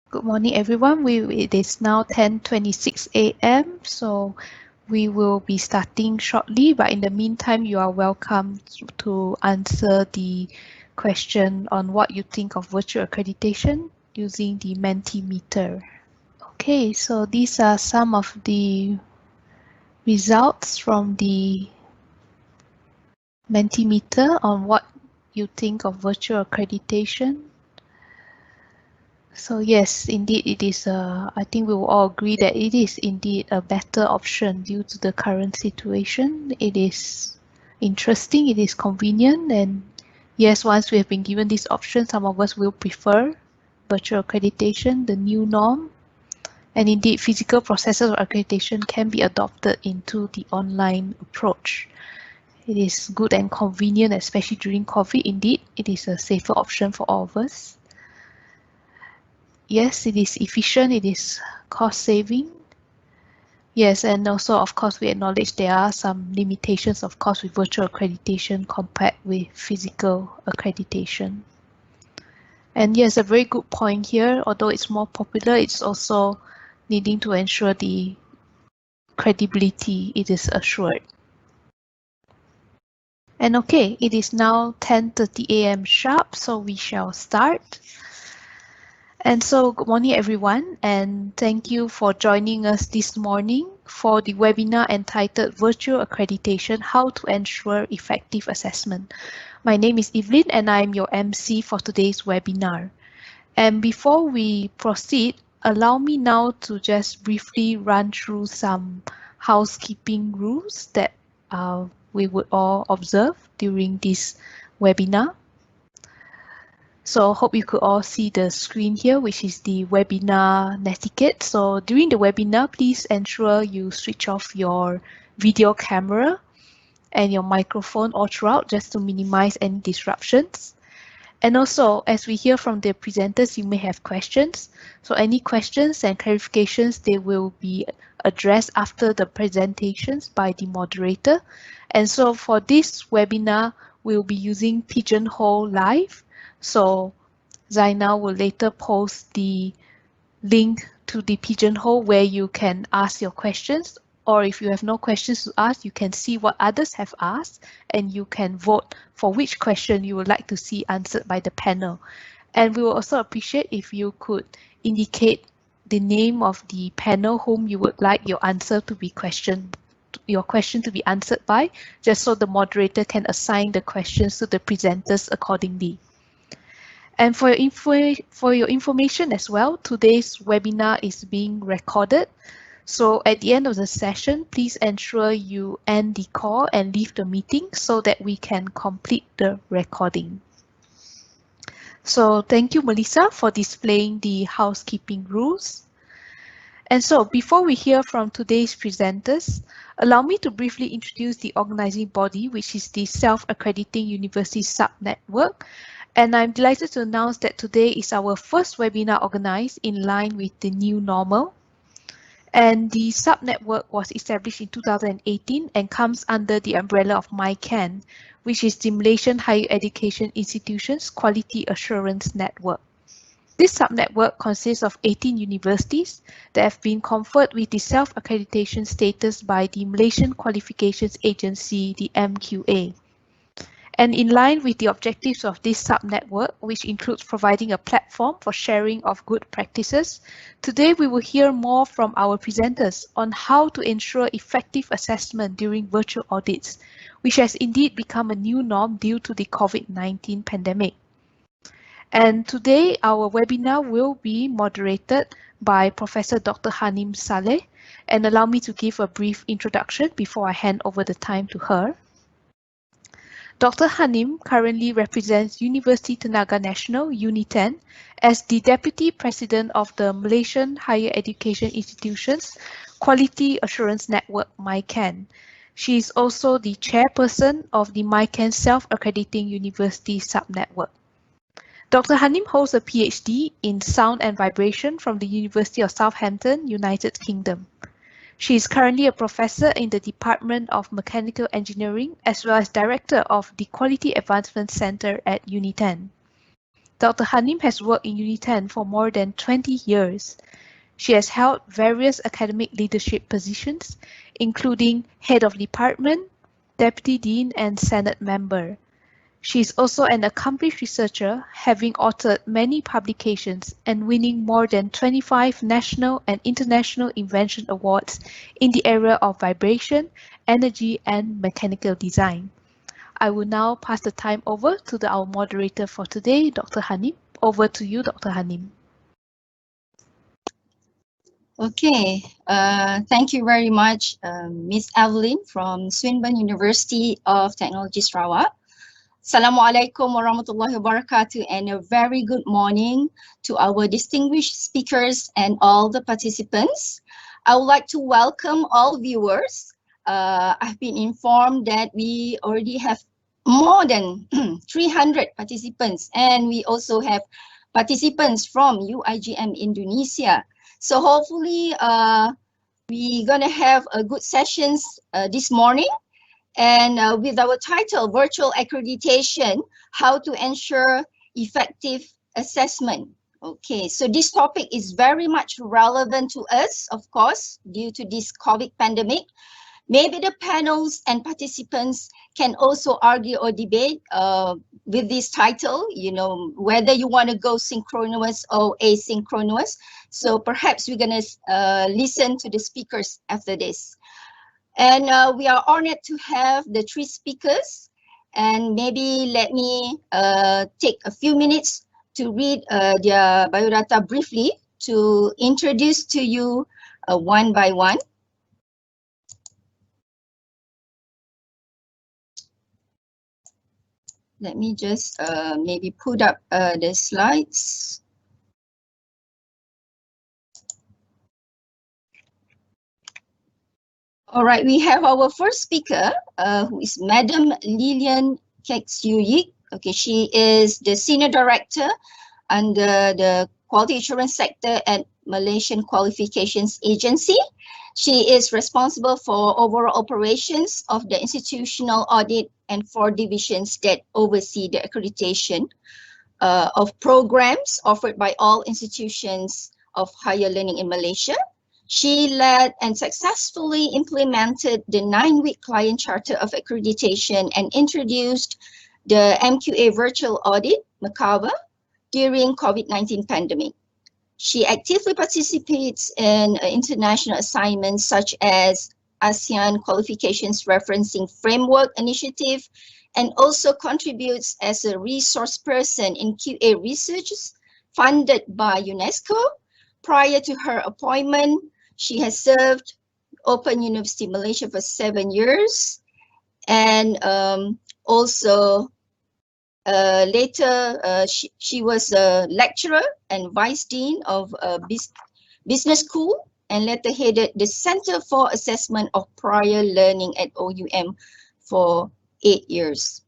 Good morning, everyone. It is now 10:26 a.m. So we will be starting shortly, but in the meantime, you are welcome to answer the question on what you think of virtual accreditation using the Mentimeter. Okay, so these are some of the results from the Mentimeter on what you think of virtual accreditation. So yes, indeed, it is. I think we will all agree that it is indeed a better option due to the current situation. It is interesting, it is convenient, and yes, once we have been given this option, some of us will prefer virtual accreditation, the new norm. And indeed, physical processes of accreditation can be adopted into the online approach. It is good and convenient, especially during COVID. Indeed, it is a safer option for all of us. Yes, it is efficient, it is cost saving. Yes, and also, of course, we acknowledge there are some limitations, of course, with virtual accreditation compared with physical accreditation. And yes, a very good point here, although it's more popular, it's also needing to ensure the credibility it is assured. And okay, it is now 10:30 a.m. sharp, so we shall start. And so good morning, everyone, and thank you for joining us this morning for the webinar entitled Virtual Accreditation, How to Ensure Effective Assessment. My name is Evelyn and I'm your MC for today's webinar. And before we proceed, allow me now to just briefly run through some housekeeping rules that we would all observe during this webinar. So I hope you could all see the screen here, which is the webinar netiquette. So during the webinar, please ensure you switch off your video camera and your microphone all throughout just to minimize any disruptions. And also, as we hear from the presenters, you may have questions. So any questions and clarifications, they will be addressed after the presentations by the moderator. And so for this webinar, we'll be using Pigeonhole Live. So Zainal will later post the link to the Pigeonhole where you can ask your questions, or if you have no questions to ask, you can see what others have asked and you can vote for which question you would like to see answered by the panel. And we will also appreciate if you could indicate the name of the panel whom you would like your answer to be your question to be answered by, just so the moderator can assign the questions to the presenters accordingly. And for your information as well, today's webinar is being recorded. So at the end of the session, please ensure you end the call and leave the meeting so that we can complete the recording. So thank you, Melissa, for displaying the housekeeping rules. And so before we hear from today's presenters, allow me to briefly introduce the organizing body, which is the Self-Accrediting University Subnetwork. And I'm delighted to announce that today is our first webinar organized in line with the new normal. And the Subnetwork was established in 2018 and comes under the umbrella of MyQAN, which is the Malaysian Higher Education Institutions Quality Assurance Network. This subnetwork consists of 18 universities that have been conferred with the self-accreditation status by the Malaysian Qualifications Agency, the MQA. And in line with the objectives of this subnetwork, which includes providing a platform for sharing of good practices, today we will hear more from our presenters on how to ensure effective assessment during virtual audits, which has indeed become a new norm due to the COVID-19 pandemic. And today our webinar will be moderated by Professor Dr. Hanim Salleh, and allow me to give a brief introduction before I hand over the time to her. Dr. Hanim currently represents University Tenaga Nasional, UNITEN, as the Deputy President of the Malaysian Higher Education Institutions Quality Assurance Network, MyQAN. She is also the Chairperson of the MyQAN Self-Accrediting University Subnetwork. Dr. Hanim holds a PhD in Sound and Vibration from the University of Southampton, United Kingdom. She is currently a professor in the Department of Mechanical Engineering as well as Director of the Quality Advancement Center at UNITEN. Dr. Hanim has worked in Uni 10 for more than 20 years. She has held various academic leadership positions, including Head of Department, Deputy Dean, and Senate member. She is also an accomplished researcher, having authored many publications and winning more than 25 national and international invention awards in the area of vibration, energy, and mechanical design. I will now pass the time over to our moderator for today, Dr. Hanim. Over to you, Dr. Hanim. Okay, thank you very much, Miss Evelyn from Swinburne University of Technology, Sarawak. Assalamualaikum warahmatullahi wabarakatuh, and a very good morning to our distinguished speakers and all the participants. I would like to welcome all viewers. I've been informed that we already have more than 300 participants, and we also have participants from UIGM Indonesia. So hopefully we're gonna have a good sessions this morning. And with our title, Virtual Accreditation, How to Ensure Effective Assessment. Okay, so this topic is very much relevant to us, of course, due to this COVID pandemic. Maybe the panels and participants can also argue or debate with this title, you know, whether you want to go synchronous or asynchronous. So perhaps we're going to listen to the speakers after this. And we are honored to have the three speakers. And maybe let me take a few minutes to read their biodata briefly to introduce to you one by one. Let me just maybe put up the slides. All right, we have our first speaker, who is Madam Lilian Yick. Okay, she is the Senior Director under the Quality Assurance Sector at Malaysian Qualifications Agency. She is responsible for overall operations of the institutional audit and 4 divisions that oversee the accreditation of programs offered by all institutions of higher learning in Malaysia. She led and successfully implemented the 9-week client charter of accreditation and introduced the MQA virtual audit, MQAVA, during COVID-19 pandemic. She actively participates in international assignments such as ASEAN Qualifications Referencing Framework Initiative, and also contributes as a resource person in QA research funded by UNESCO. Prior to her appointment, she has served Open University Malaysia for 7 years, and also later she was a lecturer and vice dean of business school, and later headed the Center for Assessment of Prior Learning at OUM for 8 years.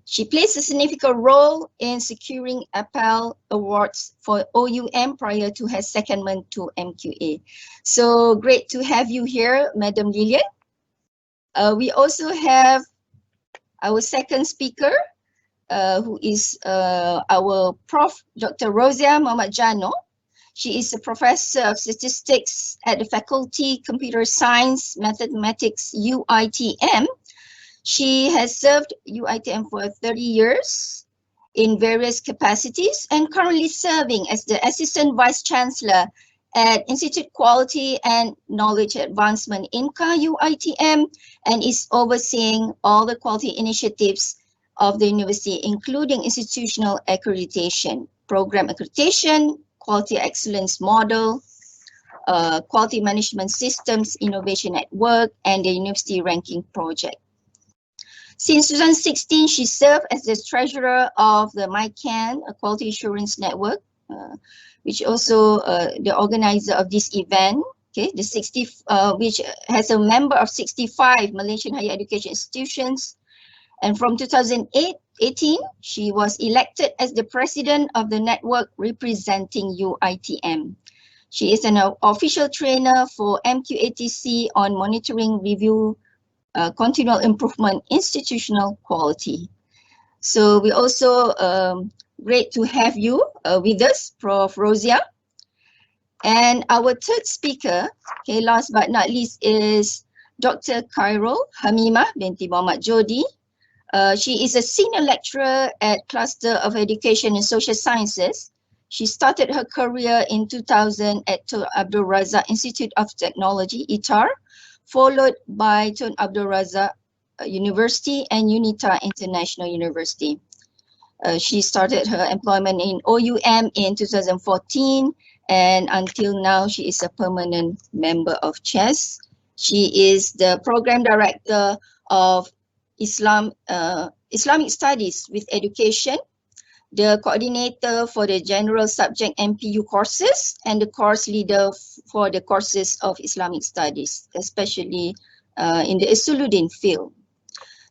She plays a significant role in securing APEL awards for OUM prior to her secondment to MQA. So great to have you here, Madam Lilian. We also have our second speaker, who is our Prof. Dr. Roziah Mohammad Janor. She is a professor of statistics at the Faculty Computer Science Mathematics UITM. She has served UITM for 30 years in various capacities and currently serving as the Assistant Vice Chancellor at Institute Quality and Knowledge Advancement INCA UITM, and is overseeing all the quality initiatives of the university, including institutional accreditation, program accreditation, quality excellence model, quality management systems, innovation network, and the university ranking project. Since 2016, she served as the treasurer of the MyQAN, a quality assurance network, which also the organizer of this event. Okay, which has a member of 65 Malaysian higher education institutions. And from 2018, she was elected as the president of the network representing UITM. She is an official trainer for MQATC on monitoring, review, continual improvement, institutional quality. So we also great to have you with us, Prof. Roziah. And our third speaker, okay, last but not least, is Dr. Khairul Hamimah binti Mohammad Jodi. She is a senior lecturer at Cluster of Education and Social Sciences. She started her career in 2000 at Tun Abdul Razak Institute of Technology, ITAR, followed by Tun Abdul Razak University and UNITA International University. She started her employment in OUM in 2014, and until now she is a permanent member of CHES. She is the program director of Islamic Studies with Education, the coordinator for the general subject MPU courses, and the course leader for the courses of Islamic Studies, especially in the Usuluddin field.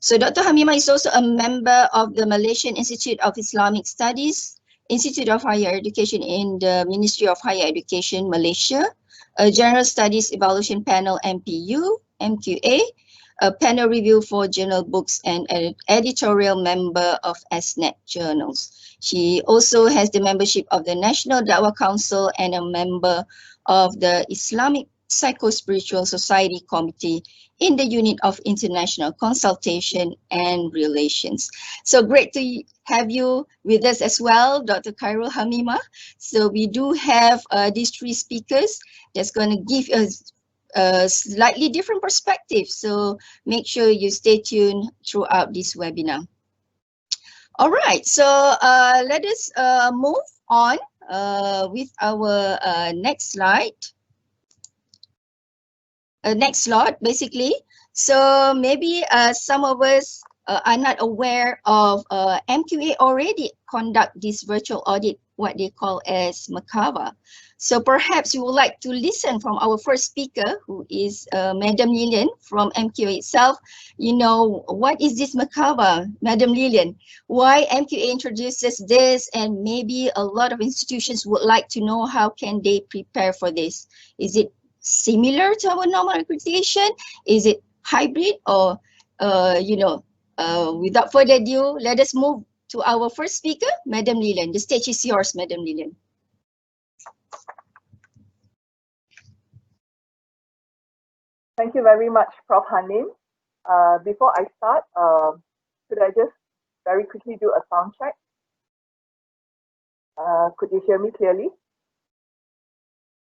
So Dr. Hamimah is also a member of the Malaysian Institute of Islamic Studies, Institute of Higher Education in the Ministry of Higher Education, Malaysia, a General Studies Evaluation Panel MPU, MQA, a panel review for journal books, and an editorial member of SNET journals. She also has the membership of the National Dawah Council and a member of the Islamic Psycho-Spiritual Society Committee in the Unit of International Consultation and Relations. So great to have you with us as well, Dr. Khairul Hamimah. So we do have these three speakers that's going to give us a slightly different perspective. So make sure you stay tuned throughout this webinar. All right, so let us move on with our next slide. Next slide, basically. So maybe some of us are not aware of MQA already conduct this virtual audit, what they call as MQAVA. So perhaps you would like to listen from our first speaker, who is Madam Lilian from MQA itself. You know, what is this MQAVA, Madam Lilian? Why MQA introduces this, and maybe a lot of institutions would like to know how can they prepare for this. Is it similar to our normal accreditation? Is it hybrid? Or without further ado, let us move to our first speaker, Madam Lilian. The stage is yours, Madam Lilian. Thank you very much, Prof. Hanim. Before I start, could I just very quickly do a sound check? Could you hear me clearly?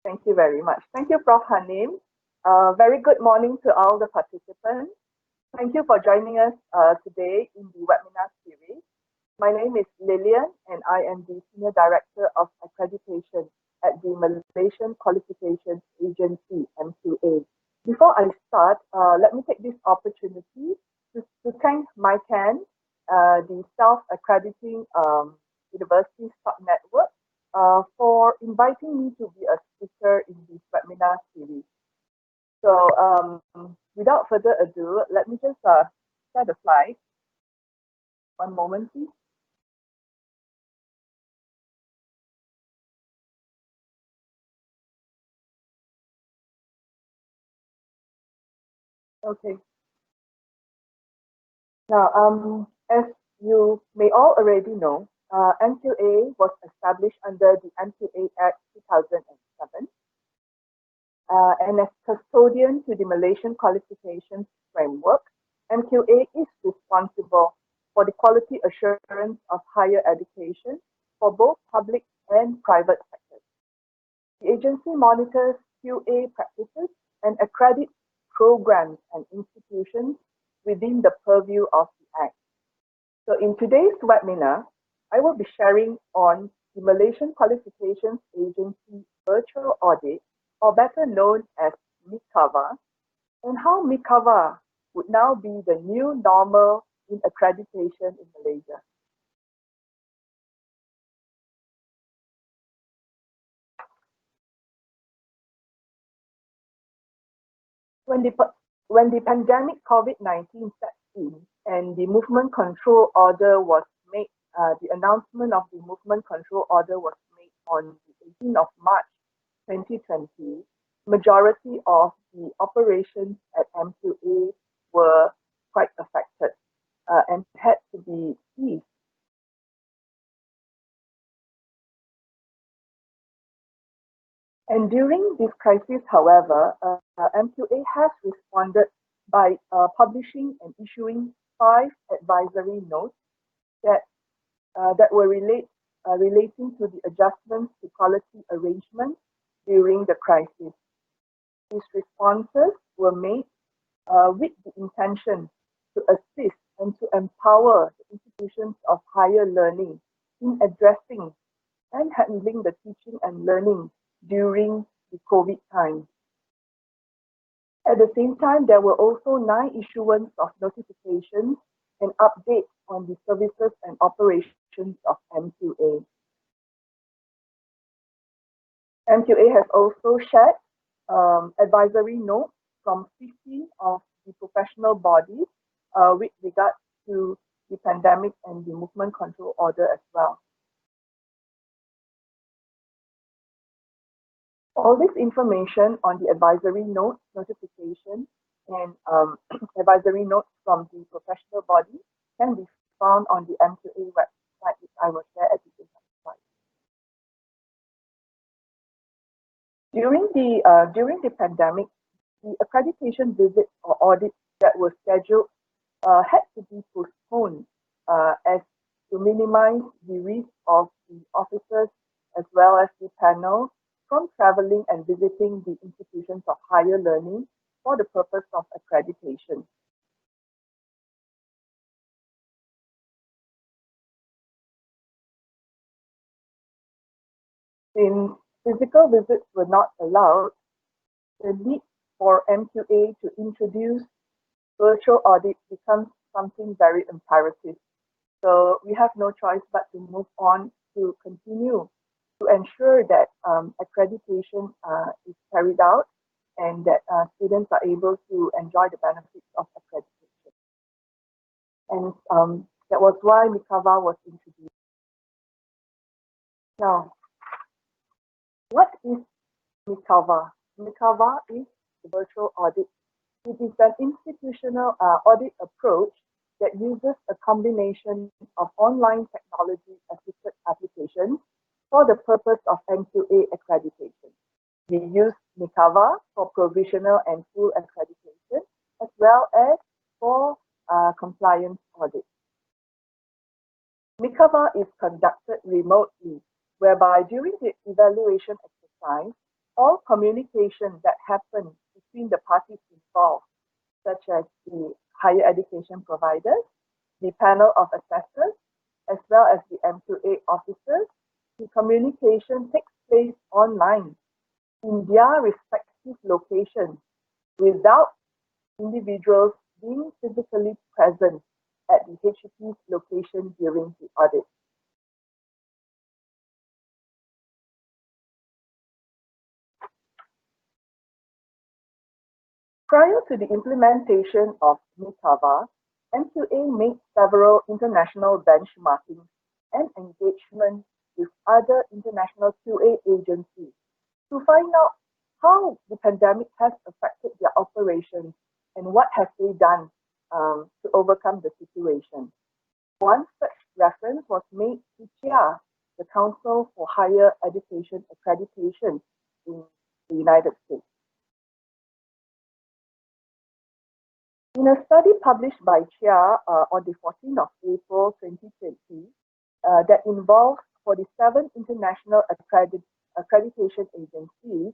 Thank you very much. Thank you, Prof. Hanim. Very good morning to all the participants. Thank you for joining us today in the webinar series. My name is Lilian, and I am the Senior Director of Accreditation at the Malaysian Qualifications Agency, MQA. Before I start, let me take this opportunity to thank MyQAN, the self-accrediting university Subnetwork, for inviting me to be a speaker in this webinar series. So without further ado, let me just share the slide. One moment, please. Okay. Now, as you may all already know, MQA was established under the MQA Act 2007. And as custodian to the Malaysian Qualifications Framework, MQA is responsible for the quality assurance of higher education for both public and private sectors. The agency monitors QA practices and accredits programs and institutions within the purview of the Act. So in today's webinar, I will be sharing on the Malaysian Qualifications Agency Virtual Audit, or better known as MQAVA, and how MQAVA would now be the new normal in accreditation in Malaysia. When the pandemic COVID-19 set in and the movement control order was made, the announcement of the movement control order was made on the 18th of March 2020, majority of the operations at MQA were quite affected and had to be ceased. And during this crisis, however, MQA has responded by publishing and issuing 5 advisory notes that were relating to the adjustments to quality arrangements during the crisis. These responses were made with the intention to assist and to empower the institutions of higher learning in addressing and handling the teaching and learning during the COVID time. At the same time, there were also 9 issuance of notifications and updates on the services and operations of MQA. MQA has also shared advisory notes from 15 of the professional bodies with regard to the pandemic and the movement control order as well. All this information on the advisory notes, notification, and advisory notes from the professional body can be found on the MQA website, which I will share at the end of the slide. During the pandemic, the accreditation visits or audits that were scheduled had to be postponed as to minimize the risk of the officers as well as the panel from traveling and visiting the institutions of higher learning for the purpose of accreditation. Since physical visits were not allowed, the need for MQA to introduce virtual audits becomes something very imperative. So we have no choice but to move on to continue to ensure that accreditation is carried out and that students are able to enjoy the benefits of accreditation. And that was why MQAVA was introduced. Now, what is MQAVA? MQAVA is the virtual audit. It is an institutional audit approach that uses a combination of online technology-assisted applications for the purpose of MQA accreditation. We use MQAVA for provisional and full accreditation, as well as for compliance audits. MQAVA is conducted remotely, whereby during the evaluation exercise, all communication that happens between the parties involved, such as the higher education providers, the panel of assessors, as well as the MQA officers, the communication takes place online in their respective locations without individuals being physically present at the HEP's location during the audit. Prior to the implementation of MQAVA, MQA made several international benchmarkings and engagement with other international QA agencies to find out how the pandemic has affected their operations and what have they done to overcome the situation. One such reference was made to CHIA, the Council for Higher Education Accreditation in the United States. In a study published by CHIA on the 14th of April 2020 that involved 47 international accreditation agencies,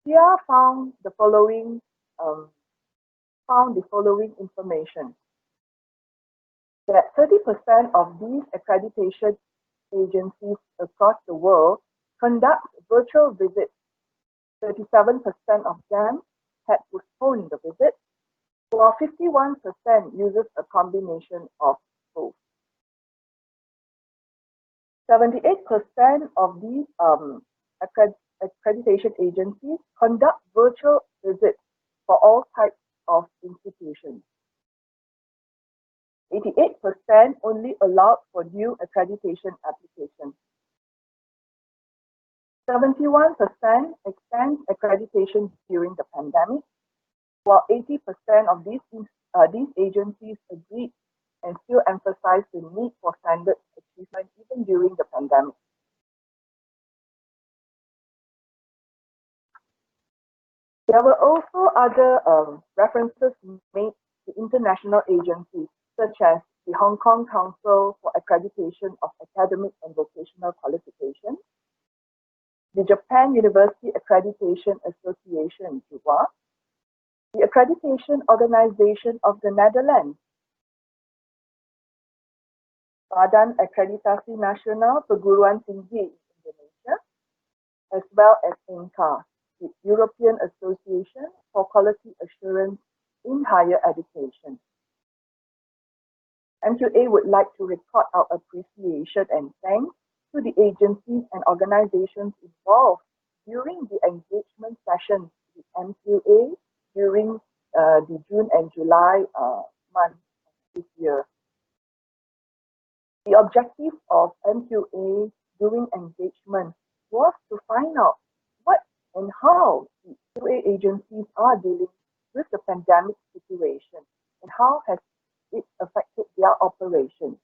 CHIA found the following information: that 30% of these accreditation agencies across the world conduct virtual visits. 37% of them had postponed the visit, while 51% uses a combination of both. 78% of these accreditation agencies conduct virtual visits for all types of institutions. 88% only allowed for new accreditation applications. 71% extend accreditation during the pandemic, while 80% of these agencies agreed and still emphasize the need for standard achievement even during the pandemic. There were also other references made to international agencies, such as the Hong Kong Council for Accreditation of Academic and Vocational Qualifications, the Japan University Accreditation Association, JUA, the Accreditation Organization of the Netherlands, Badan Akreditasi Nasional Perguruan Tinggi Indonesia, as well as INCA, the European Association for Quality Assurance in Higher Education. MQA would like to record our appreciation and thanks to the agencies and organizations involved during the engagement sessions with MQA during the June and July month this year. The objective of MQA during engagement was to find out what and how the QA agencies are dealing with the pandemic situation and how has it affected their operations.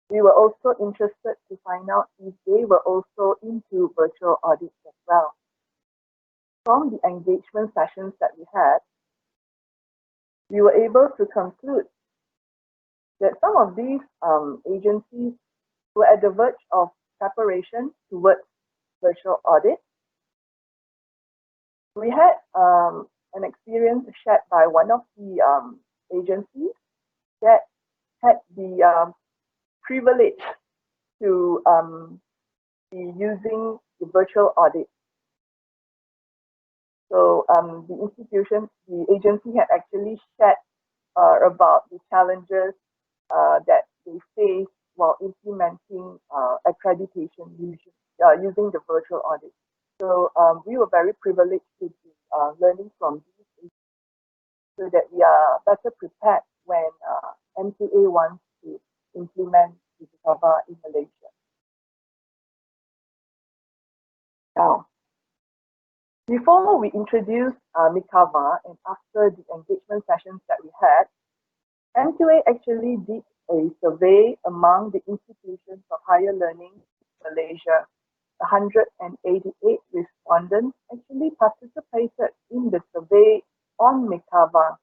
We were also interested to find out if they were also into virtual audits as well. From the engagement sessions that we had, we were able to conclude that some of these agencies were at the verge of preparation towards virtual audit. We had an experience shared by one of the agencies that had the privilege to be using the virtual audit. So the agency had actually shared about the challenges that they face while implementing accreditation using the virtual audit. So we were very privileged to be learning from these so that we are better prepared when MQA wants to implement the MQAVA in Malaysia. Now, before we introduce MQAVA and after the engagement sessions that we had, MQA actually did a survey among the institutions of higher learning in Malaysia. 188 respondents actually participated in the survey on MQAVA.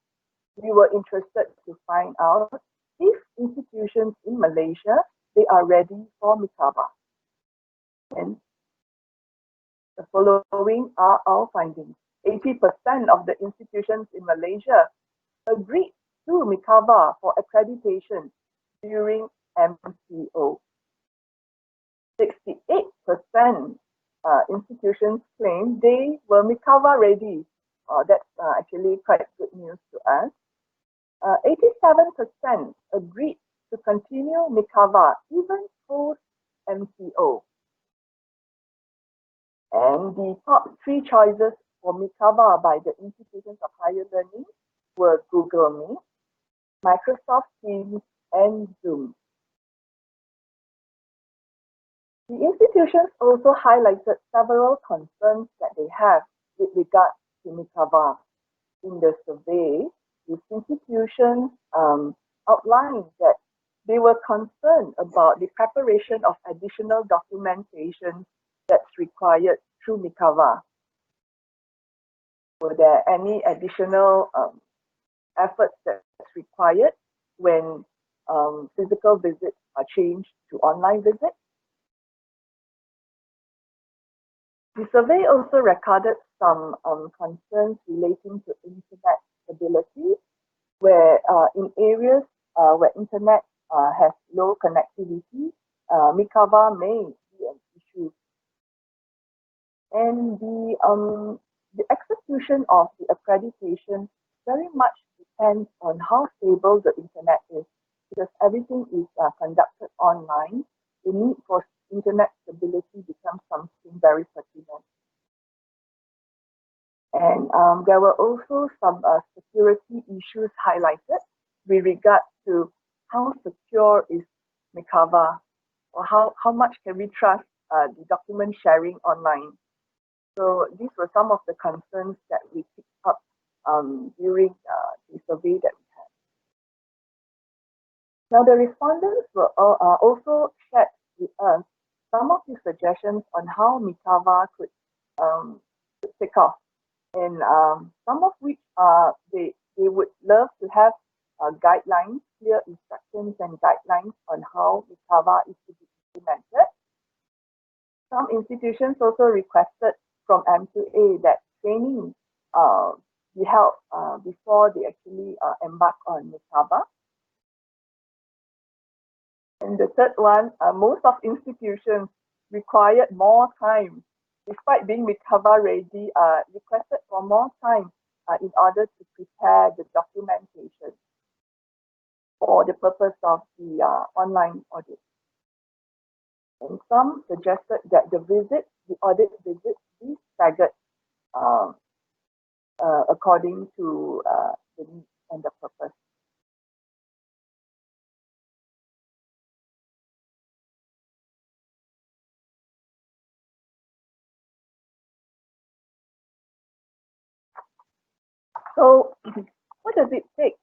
We were interested to find out if institutions in Malaysia, they are ready for MQAVA. And the following are our findings. 80% of the institutions in Malaysia agreed to MQAVA for accreditation during MCO. 68% institutions claim they were MQAVA ready. That's actually quite good news to us. 87% agreed to continue MQAVA even post MCO. And the top 3 choices for MQAVA by the institutions of higher learning were Google Meet, Microsoft Teams, and Zoom. The institutions also highlighted several concerns that they have with regard to MQAVA. In the survey, these institutions outlined that they were concerned about the preparation of additional documentation that's required through MQAVA. Were there any additional efforts that's required when physical visits are changed to online visits? The survey also recorded some concerns relating to internet stability, where in areas where internet has low connectivity, MQAVA may be an issue. And the execution of the accreditation very much depends on how stable the internet is, because everything is conducted online. The need for internet stability becomes something very pertinent. And there were also some security issues highlighted with regard to how secure is MQAVA, or how much can we trust the document sharing online. So these were some of the concerns that we picked up during the survey that we had. Now the respondents were also shared with us some of the suggestions on how MQAVA could take off. and some of which they would love to have guidelines, clear instructions and guidelines on how MQAVA is to be implemented. Some institutions also requested from MQA that training be held before they actually embark on MQAVA. And the third one, most of institutions required more time, despite being MQAVA ready, requested for more time in order to prepare the documentation for the purpose of the online audit. And some suggested that the audit visits, be staggered according to the need and the purpose. So what does it take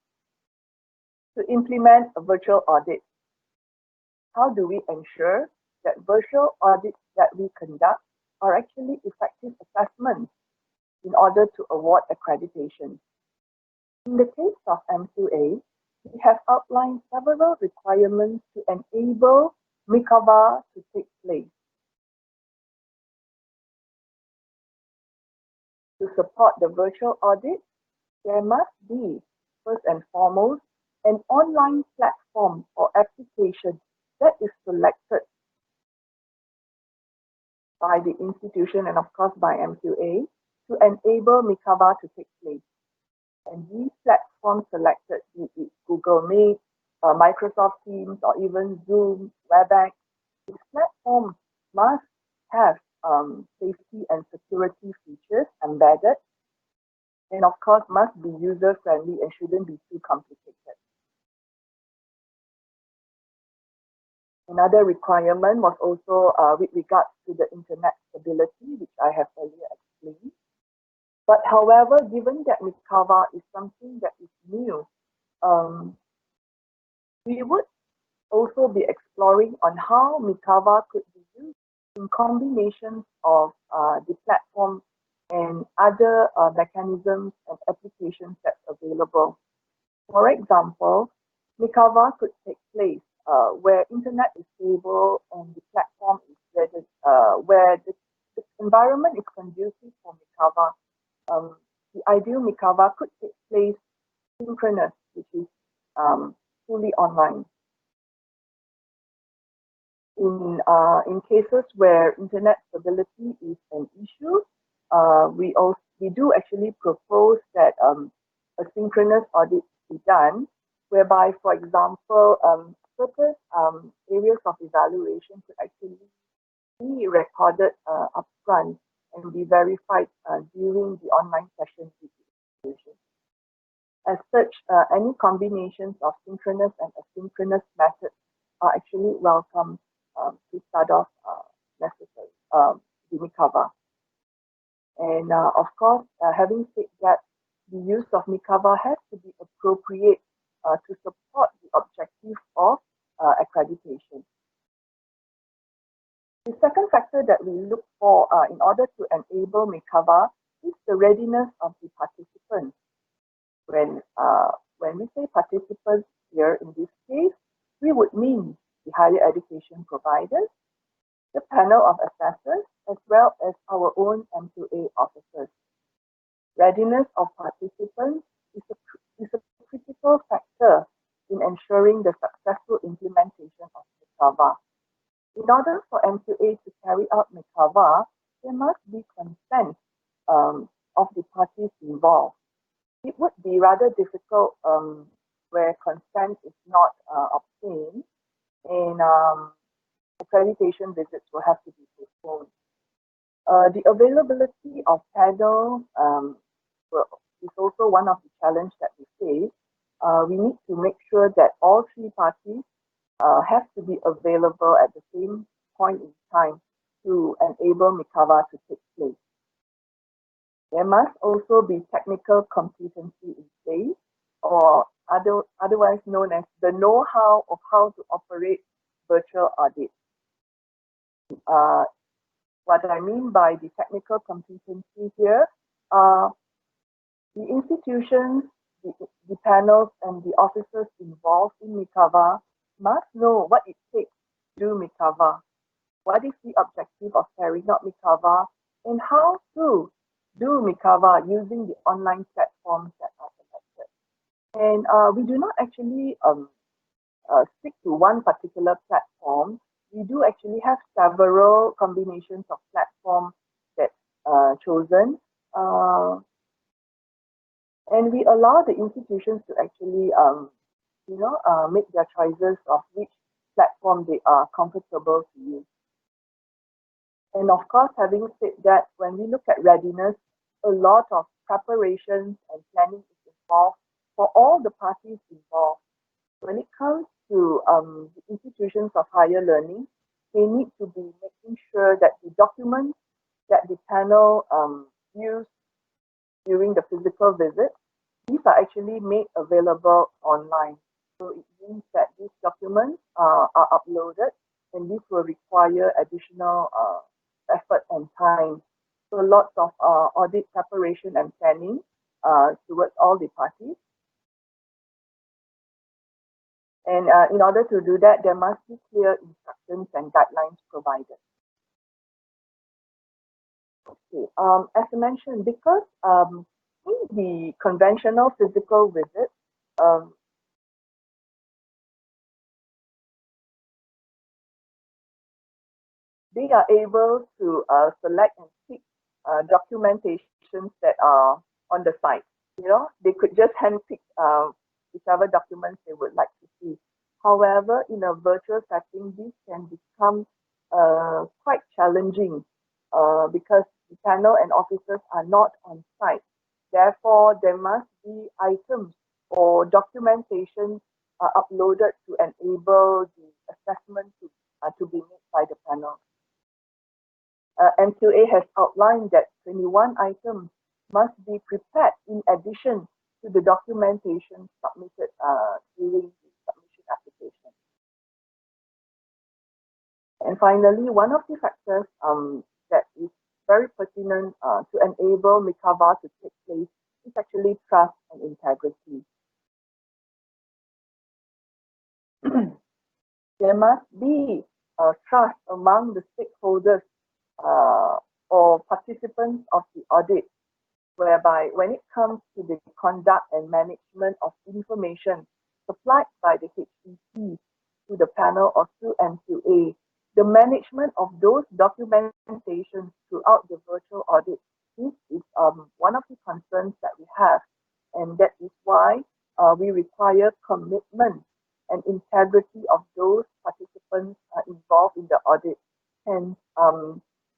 to implement a virtual audit? How do we ensure that virtual audits that we conduct are actually effective assessments in order to award accreditation? In the case of MQA, we have outlined several requirements to enable MQAVA to take place. To support the virtual audit, there must be, first and foremost, an online platform or application that is selected by the institution and of course by MQA to enable MQAVA to take place. And these platforms selected, be it Google Meet, Microsoft Teams, or even Zoom, WebEx, these platforms must have safety and security features embedded, and of course must be user-friendly and shouldn't be too complicated. Another requirement was also with regards to the internet stability, which I have earlier explained. But however, given that MQAVA is something that is new, we would also be exploring on how MQAVA could be used in combinations of the platform and other mechanisms and applications that's available. For example, MQAVA could take place where internet is stable and the platform is ready, where the environment is conducive for MQAVA. The ideal MQAVA could take place synchronous, which is fully online. In cases where internet stability is an issue, we do actually propose that a synchronous audit be done, whereby, for example, certain areas of evaluation could actually be recorded upfront and be verified during the online session evaluation. As such, any combinations of synchronous and asynchronous methods are actually welcome to start off necessary, the MQAVA. And of course, having said that, the use of MQAVA has to be appropriate to support the objective of accreditation. The second factor that we look for in order to enable MQAVA is the readiness of the participants. When we say participants here in this case, we would mean the higher education providers, the panel of assessors, as well as our own MQA officers. Readiness of participants is a critical factor in ensuring the successful implementation of MQAVA. In order for MQA to carry out MQAVA, there must be consent of the parties involved. It would be rather difficult where consent is not obtained, and accreditation visits will have to be postponed. The availability of panel is also one of the challenges that we face. We need to make sure that all three parties have to be available at the same point in time to enable MQAVA to take place. There must also be technical competency in place, or otherwise known as the know-how of how to operate virtual audits. What I mean by the technical competency here The institutions, the panels, and the officers involved in MQAVA must know what it takes to do MQAVA, what is the objective of carrying out MQAVA, and how to do MQAVA using the online platforms that are selected. And we do not actually stick to one particular platform. We do actually have several combinations of platforms that chosen. And we allow the institutions to actually, make their choices of which platform they are comfortable to use. And of course, having said that, when we look at readiness, a lot of preparations and planning is involved for all the parties involved. When it comes to the institutions of higher learning, they need to be making sure that the documents that the panel used during the physical visit, these are actually made available online. So it means that these documents are uploaded, and this will require additional effort and time. So lots of audit preparation and planning towards all the parties. And in order to do that, there must be clear instructions and guidelines provided. Okay, as I mentioned, because in the conventional physical visit, they are able to select and pick documentations that are on the site. You know, they could just handpick whichever documents they would like to see. However, in a virtual setting, this can become quite challenging because the panel and officers are not on site. Therefore, there must be items or documentation uploaded to enable the assessment to be made by the panel. MQA has outlined that 21 items must be prepared in addition to the documentation submitted during the submission application. And finally, one of the factors that is very pertinent to enable MQAVA to take place is actually trust and integrity. There must be trust among the stakeholders or participants of the audit, whereby when it comes to the conduct and management of information supplied by the HEC to the panel or to MQA, the management of those documentations throughout the virtual audit, this is one of the concerns that we have, and that is why we require commitment and integrity of those participants involved in the audit. Hence,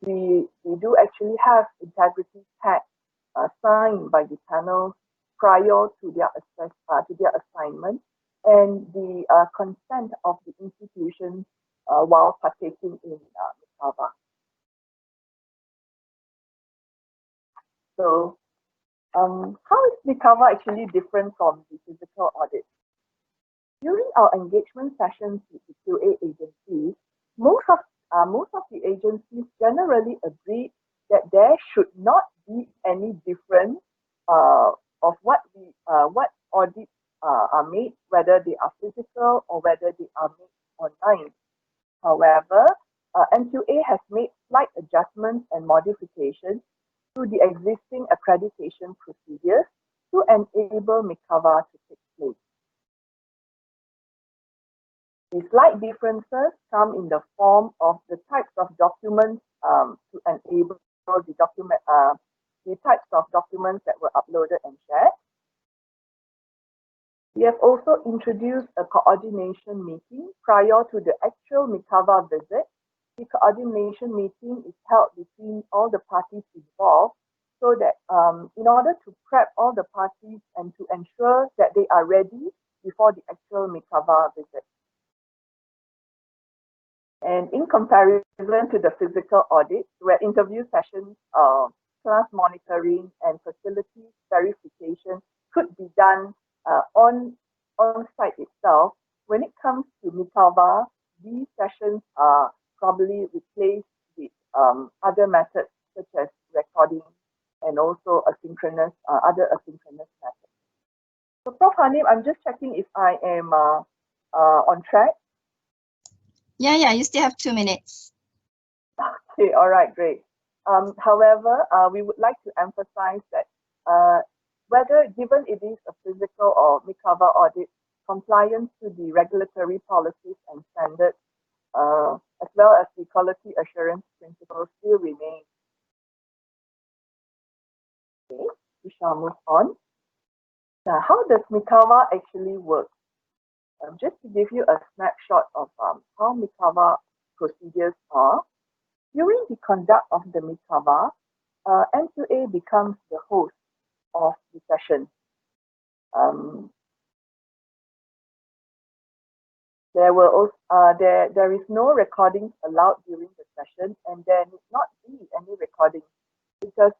we do actually have integrity tags signed by the panel prior to their assignment, and the consent of the institution while partaking in MQAVA. So, how is MQAVA actually different from the physical audit? During our engagement sessions with the QA agencies, most of the agencies generally agree that there should not be any difference of what audits are made, whether they are physical or whether they are made online. However, MQA has made slight adjustments and modifications to the existing accreditation procedures to enable MQAVA to take place. The slight differences come in the form of the types of documents to enable the types of documents that were uploaded and shared. We have also introduced a coordination meeting prior to the actual MQAVA visit. The coordination meeting is held between all the parties involved so that in order to prep all the parties and to ensure that they are ready before the actual MQAVA visit. And in comparison to the physical audits, where interview sessions, class monitoring, and facility verification could be done on site itself, when it comes to MQAVA, these sessions are probably replaced with other methods such as recording and also asynchronous, other asynchronous methods. So Prof. Hanim, I'm just checking if I am on track. Yeah, you still have 2 minutes. Okay, all right, great. However, we would like to emphasize that whether given it is a physical or MQAVA audit, compliance to the regulatory policies and standards, as well as the quality assurance principles still remain. Okay, we shall move on. Now, how does MQAVA actually work? Just to give you a snapshot of how MQAVA procedures are, during the conduct of the MQAVA, MQA becomes the host of the session. There is no recordings allowed during the session, and there need not be any recording because,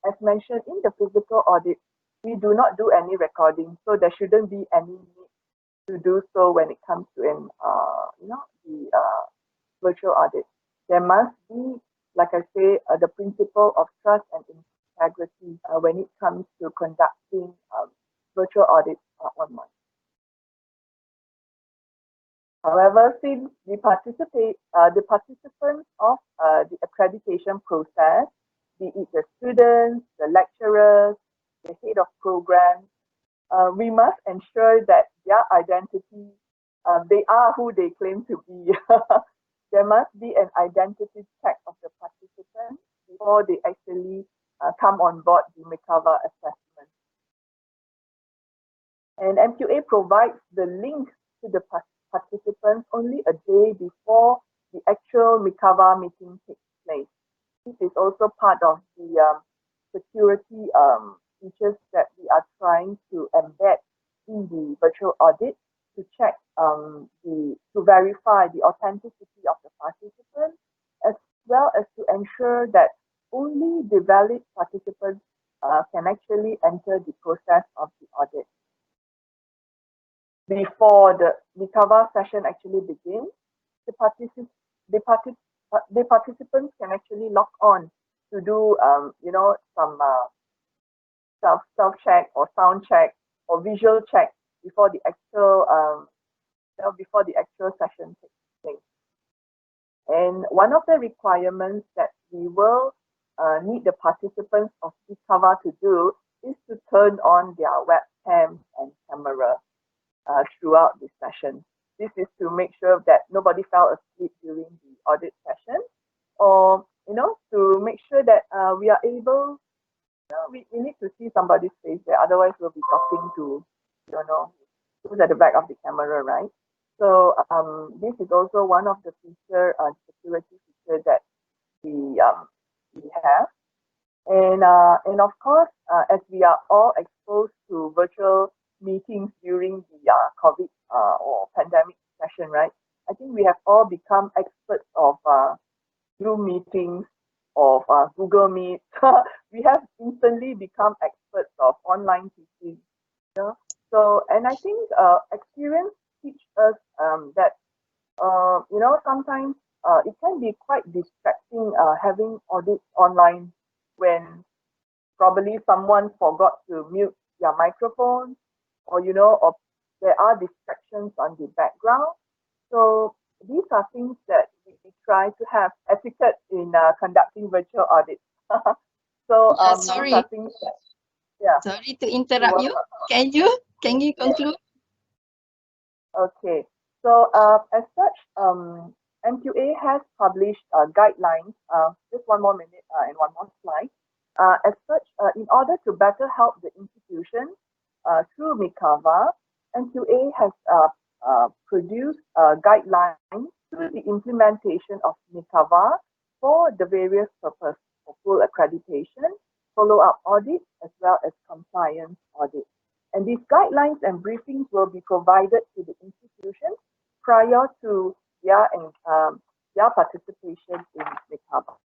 as mentioned in the physical audit, we do not do any recording, so there shouldn't be any need to do so when it comes to an the virtual audit. There must be, like I say, the principle of trust and integrity when it comes to conducting virtual audits online. However, since the participants of the accreditation process, be it the students, the lecturers, the head of programs, we must ensure that their identity, they are who they claim to be. There must be an identity check of the participants before they actually come on board the MQAVA assessment. And MQA provides the link to the participants only a day before the actual MQAVA meeting takes place. This is also part of the security features that we are trying to embed in the virtual audit to check to verify the authenticity of the participants, as well as to ensure that only the valid participants can actually enter the process of the audit. Before the MQAVA session actually begins, the participants can actually log on to do some self check or sound check or visual check before the actual session takes place. And one of the requirements that we will need the participants of MQAVA to do is to turn on their webcam and camera throughout the session. This is to make sure that nobody fell asleep during the audit session, or to make sure that we are able. We need to see somebody's face there. Otherwise, we'll be talking to who's at the back of the camera, right? So this is also one of the security feature that we have, and of course, as we are all exposed to virtual meetings during the COVID or pandemic session, right? I think we have all become experts of Zoom meetings, of Google Meet. We have instantly become experts of online teaching. So, and I think experience teach us that sometimes it can be quite distracting having audits online when probably someone forgot to mute their microphone, or or there are distractions on the background. So these are things that we try to have etiquette in conducting virtual audits. So Sorry. these are things that, yeah. Sorry to interrupt you. Can you conclude? Okay. So as such, MQA has published guidelines. Just one more minute and one more slide. As such, in order to better help the institution through MQAVA, MQA has produced guidelines to the implementation of MQAVA for the various purposes for full accreditation, follow-up audits, as well as compliance audits. And these guidelines and briefings will be provided to the institution prior to their participation in MQAVA.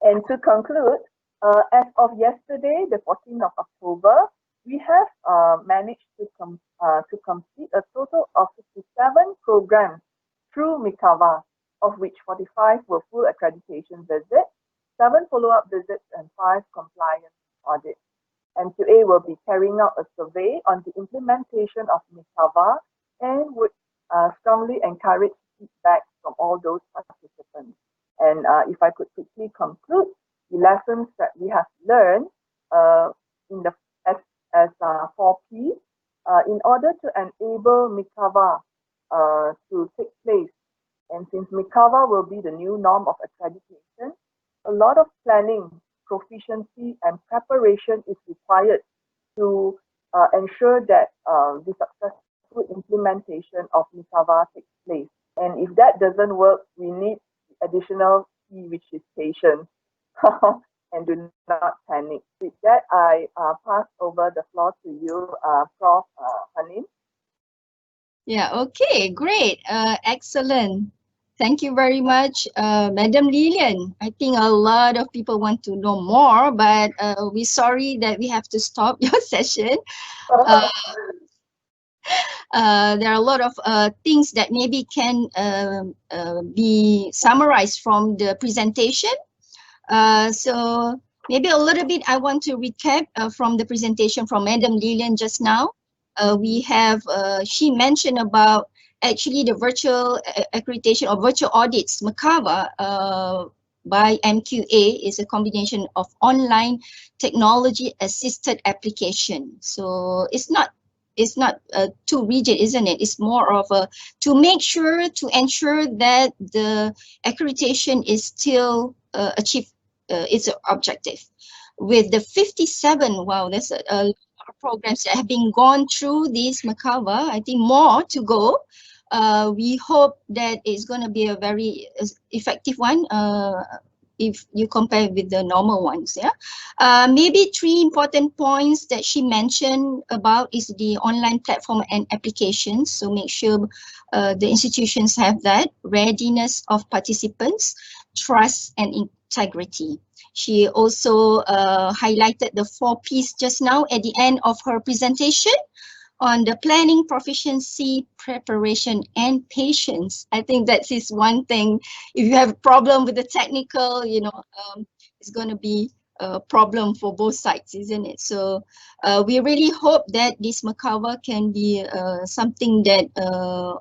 And to conclude, as of yesterday, the 14th of October, we have managed to complete a total of 57 programs through MQAVA, of which 45 were full accreditation visits, 7 follow-up visits and 5 compliance audits. MQA will be carrying out a survey on the implementation of MQAVA and would strongly encourage feedback from all those participants. And if I could quickly conclude the lessons that we have learned in the as 4 Ps, in order to enable MQAVA to take place, and since MQAVA will be the new norm of accreditation, a lot of planning, proficiency, and preparation is required to ensure that the successful implementation of MQAVA takes place. And if that doesn't work, we need the additional P, which is patience, and do not panic. With that, I pass over the floor to you, Prof. Hanim. Yeah, okay, great, excellent. Thank you very much, Madam Lilian. I think a lot of people want to know more, but we're sorry that we have to stop your session. There are a lot of things that maybe can be summarized from the presentation. So maybe a little bit I want to recap from the presentation from Madam Lilian just now. We have, she mentioned about actually the virtual accreditation or virtual audits. MQAVA by MQA is a combination of online technology assisted application. So it's not too rigid, isn't it? It's more of a to ensure that the accreditation is still achieved its objective. With the 57, wow, that's a lot of programs that have been gone through this MQAVA. I think more to go. We hope that it's going to be a very effective one if you compare with the normal ones. Yeah, maybe 3 important points that she mentioned about is the online platform and applications. So make sure the institutions have that readiness of participants, trust and integrity. She also highlighted the 4 Ps just now at the end of her presentation on the planning, proficiency, preparation, and patience. I think that is one thing. If you have a problem with the technical, it's going to be a problem for both sides, isn't it? So we really hope that this MQAVA can be something that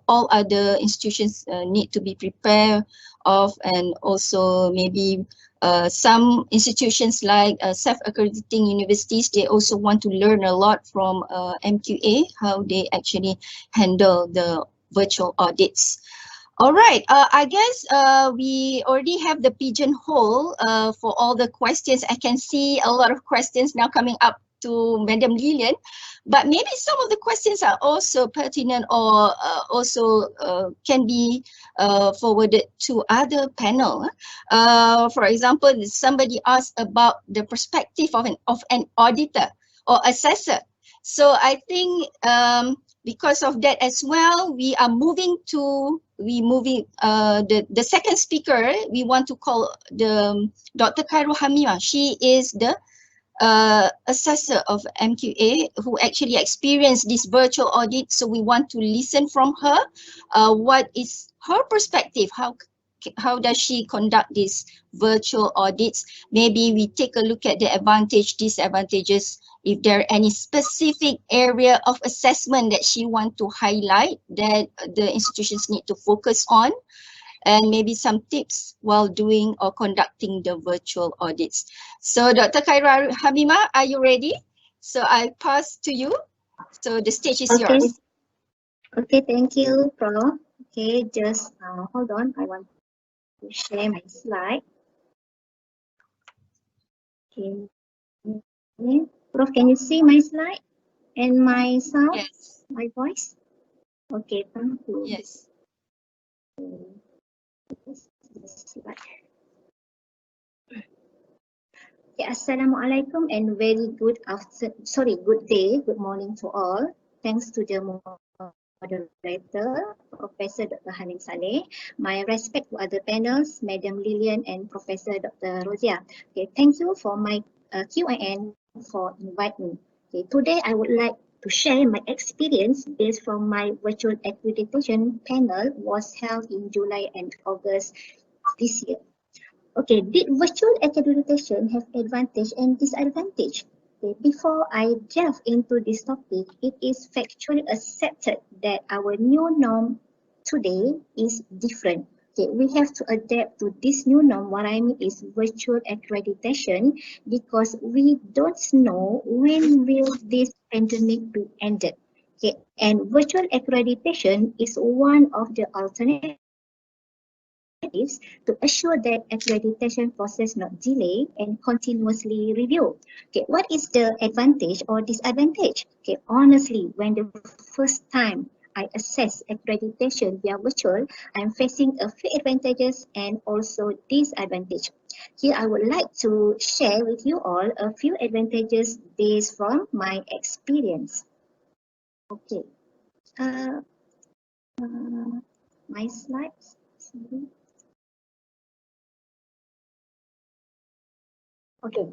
all other institutions need to be prepared of, and also maybe some institutions like self-accrediting universities, they also want to learn a lot from MQA, how they actually handle the virtual audits. All right, I guess we already have the pigeonhole for all the questions. I can see a lot of questions now coming up to Madam Lilian, but maybe some of the questions are also pertinent or also can be forwarded to other panel. For example, somebody asked about the perspective of an auditor or assessor. So I think because of that as well, we are moving to the second speaker. We want to call the Dr. Khairul Hamimah. She is the assessor of MQA who actually experienced this virtual audit. So we want to listen from her. What is her perspective? How does she conduct these virtual audits? Maybe we take a look at the advantage, disadvantages, if there are any specific area of assessment that she wants to highlight that the institutions need to focus on, and maybe some tips while doing or conducting the virtual audits. So Dr. Khairul Hamimah, are you ready? So I pass to you. So the stage is yours. Okay, thank you, Prof. Okay, just hold on. I want to share my slide. Okay. Prof, can you see my slide and my sound? Yes. My voice? Okay, thank you. Yes. Okay, Assalamualaikum and very good good day, good morning to all. Thanks to the moderator, Professor Dr. Hanim Salleh. My respect to other panels, Madam Lilian and Professor Dr. Roziah. Okay, thank you for my QAN for inviting me. Okay, today I would like to share my experience based from my virtual accreditation panel was held in July and August this year. Okay, did virtual accreditation have advantage and disadvantage? Okay, before I delve into this topic, it is factually accepted that our new norm today is different. Okay, we have to adapt to this new norm. What I mean is virtual accreditation, because we don't know when will this pandemic be ended. Okay, and virtual accreditation is one of the alternatives to assure that accreditation process not delay and continuously review. Okay, what is the advantage or disadvantage? Okay, honestly, when the first time I assess accreditation via virtual, I'm facing a few advantages and also disadvantage. Here I would like to share with you all a few advantages based from my experience. Okay, uh, my slides. Sorry. Okay.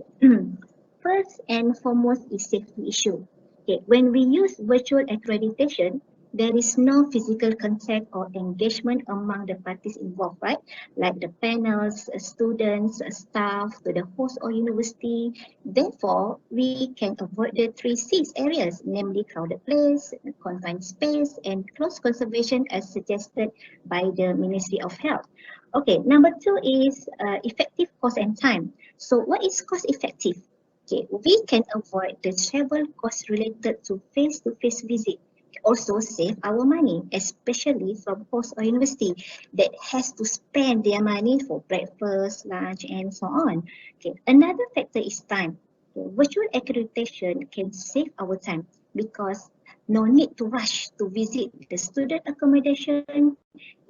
First and foremost is safety issue. Okay, when we use virtual accreditation, there is no physical contact or engagement among the parties involved, right? Like the panels, students, staff, to the host or university. Therefore, we can avoid the three C's areas, namely crowded place, confined space, and close conservation as suggested by the Ministry of Health. Okay, number two is effective cost and time. So what is cost effective? Okay, we can avoid the travel costs related to face-to-face visit. Also save our money, especially from host or university that has to spend their money for breakfast, lunch, and so on. Okay, another factor is time. Okay, virtual accreditation can save our time because no need to rush to visit the student accommodation.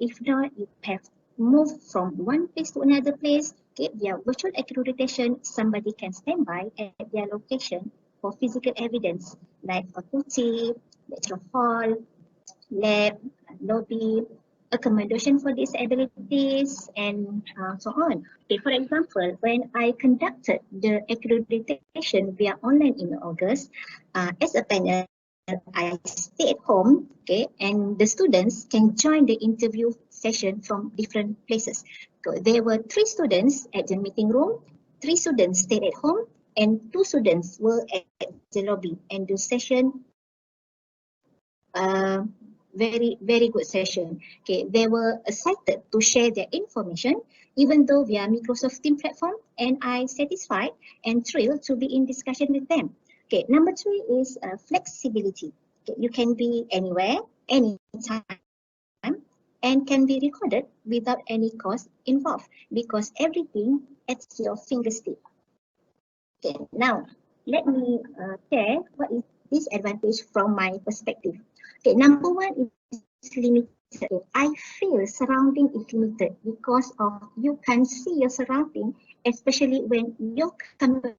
If not, you have moved from one place to another place. Okay, via virtual accreditation, somebody can stand by at their location for physical evidence like faculty, lecture hall, lab, lobby, accommodation for disabilities, and so on. Okay, for example, when I conducted the accreditation via online in August, as a panel, I stay at home, okay, and the students can join the interview session from different places. So there were 3 students at the meeting room, 3 students stayed at home, and 2 students were at the lobby. And the session very good session. Okay, they were excited to share their information even though via Microsoft Team platform, and I satisfied and thrilled to be in discussion with them. Okay, number 3 is flexibility. Okay, you can be anywhere, anytime, and can be recorded without any cost involved because everything at your fingertip. Okay, now let me share what is disadvantage from my perspective. Okay, number 1 is limited. Okay, I feel surrounding is limited because of you can't see your surrounding, especially when your camera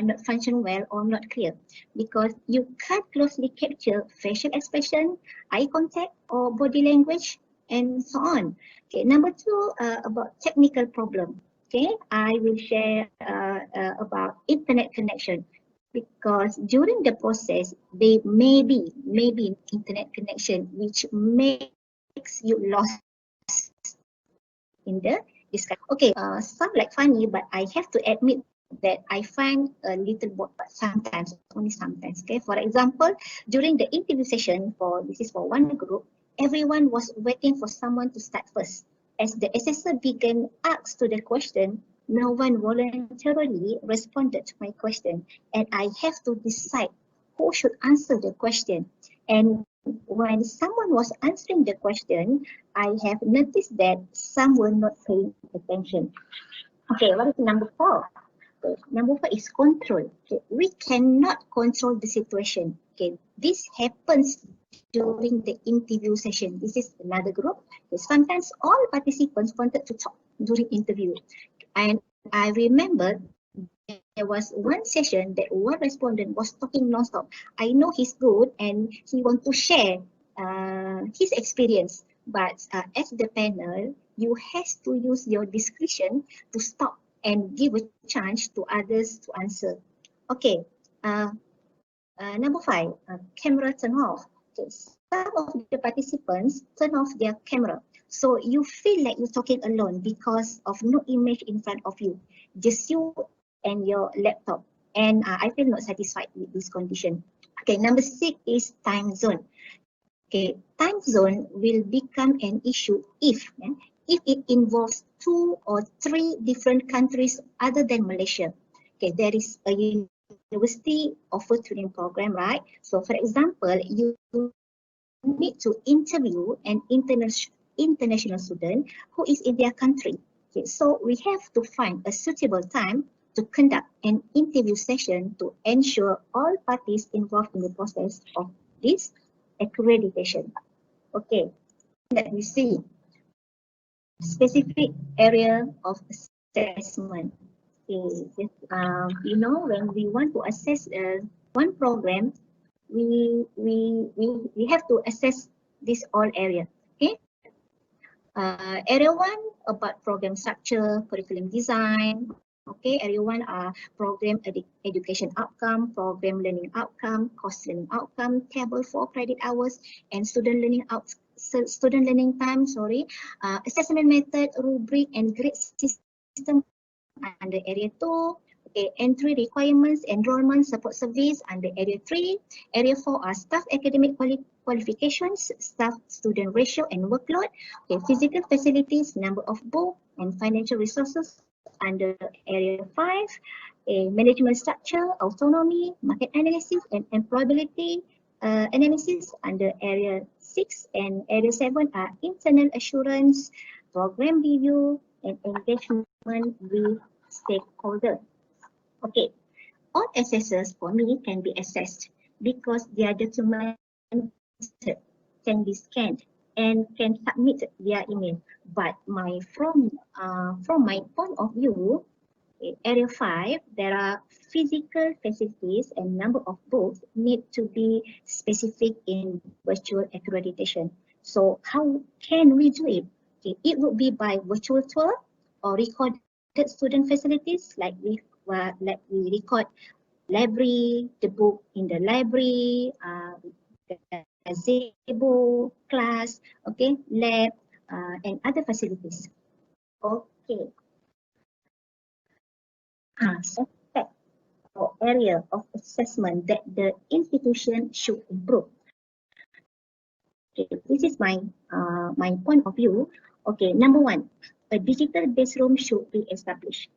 not function well or not clear, because you can't closely capture facial expression, eye contact, or body language, and so on. Okay, number 2, about technical problem. Okay, I will share about internet connection because during the process they maybe internet connection which makes you lost in the discussion. Okay, some like funny, but I have to admit that I find a little bored, but sometimes, only sometimes. Okay, for example, during the interview session this is for one group, everyone was waiting for someone to start first. As the assessor began asked to the question, no one voluntarily responded to my question, and I have to decide who should answer the question. And when someone was answering the question, I have noticed that some were not paying attention. Okay, what is number 4? Okay, number 4 is control. Okay, we cannot control the situation. Okay, this happens during the interview session. This is another group. Okay, sometimes all participants wanted to talk during interview. And I remember there was one session that one respondent was talking non-stop. I know he's good and he want to share his experience. But as the panel, you have to use your discretion to stop and give a chance to others to answer. Okay, uh, number 5, camera turn off. Okay, some of the participants turn off their camera. So you feel like you're talking alone because of no image in front of you, just you and your laptop. And I feel not satisfied with this condition. Okay, number 6 is time zone. Okay, time zone will become an issue if it involves 2 or 3 different countries other than Malaysia. Okay, there is a university offer training program, right? So for example, you need to interview an international student who is in their country. Okay, so we have to find a suitable time to conduct an interview session to ensure all parties involved in the process of this accreditation. Okay, let me see. Specific area of assessment. Okay, when we want to assess one program, we have to assess this all area. Okay, area 1 about program structure, curriculum design. Okay, area 1 are program education outcome, program learning outcome, course learning outcome, table for credit hours, and student learning time. Assessment method, rubric, and grade system under area 2. Okay, entry requirements, enrollment, support service under area 3. Area 4 are staff academic qualifications, staff student ratio and workload. Okay, physical facilities, number of books, and financial resources under area 5. Management structure, autonomy, market analysis, and employability analysis under area 6. And area 7 are internal assurance, program review, and engagement with stakeholder. Okay, all assessors for me can be assessed because their documents can be scanned and can submit via email. But from my point of view, area 5, there are physical facilities and number of books need to be specific in virtual accreditation. So how can we do it? Okay, it would be by virtual tour or recorded student facilities, like we record library, the book in the library, gazebo, class, okay, lab, and other facilities. Okay. Aspect or area of assessment that the institution should improve. Okay, this is my point of view. Okay, number 1, a digital base room should be established.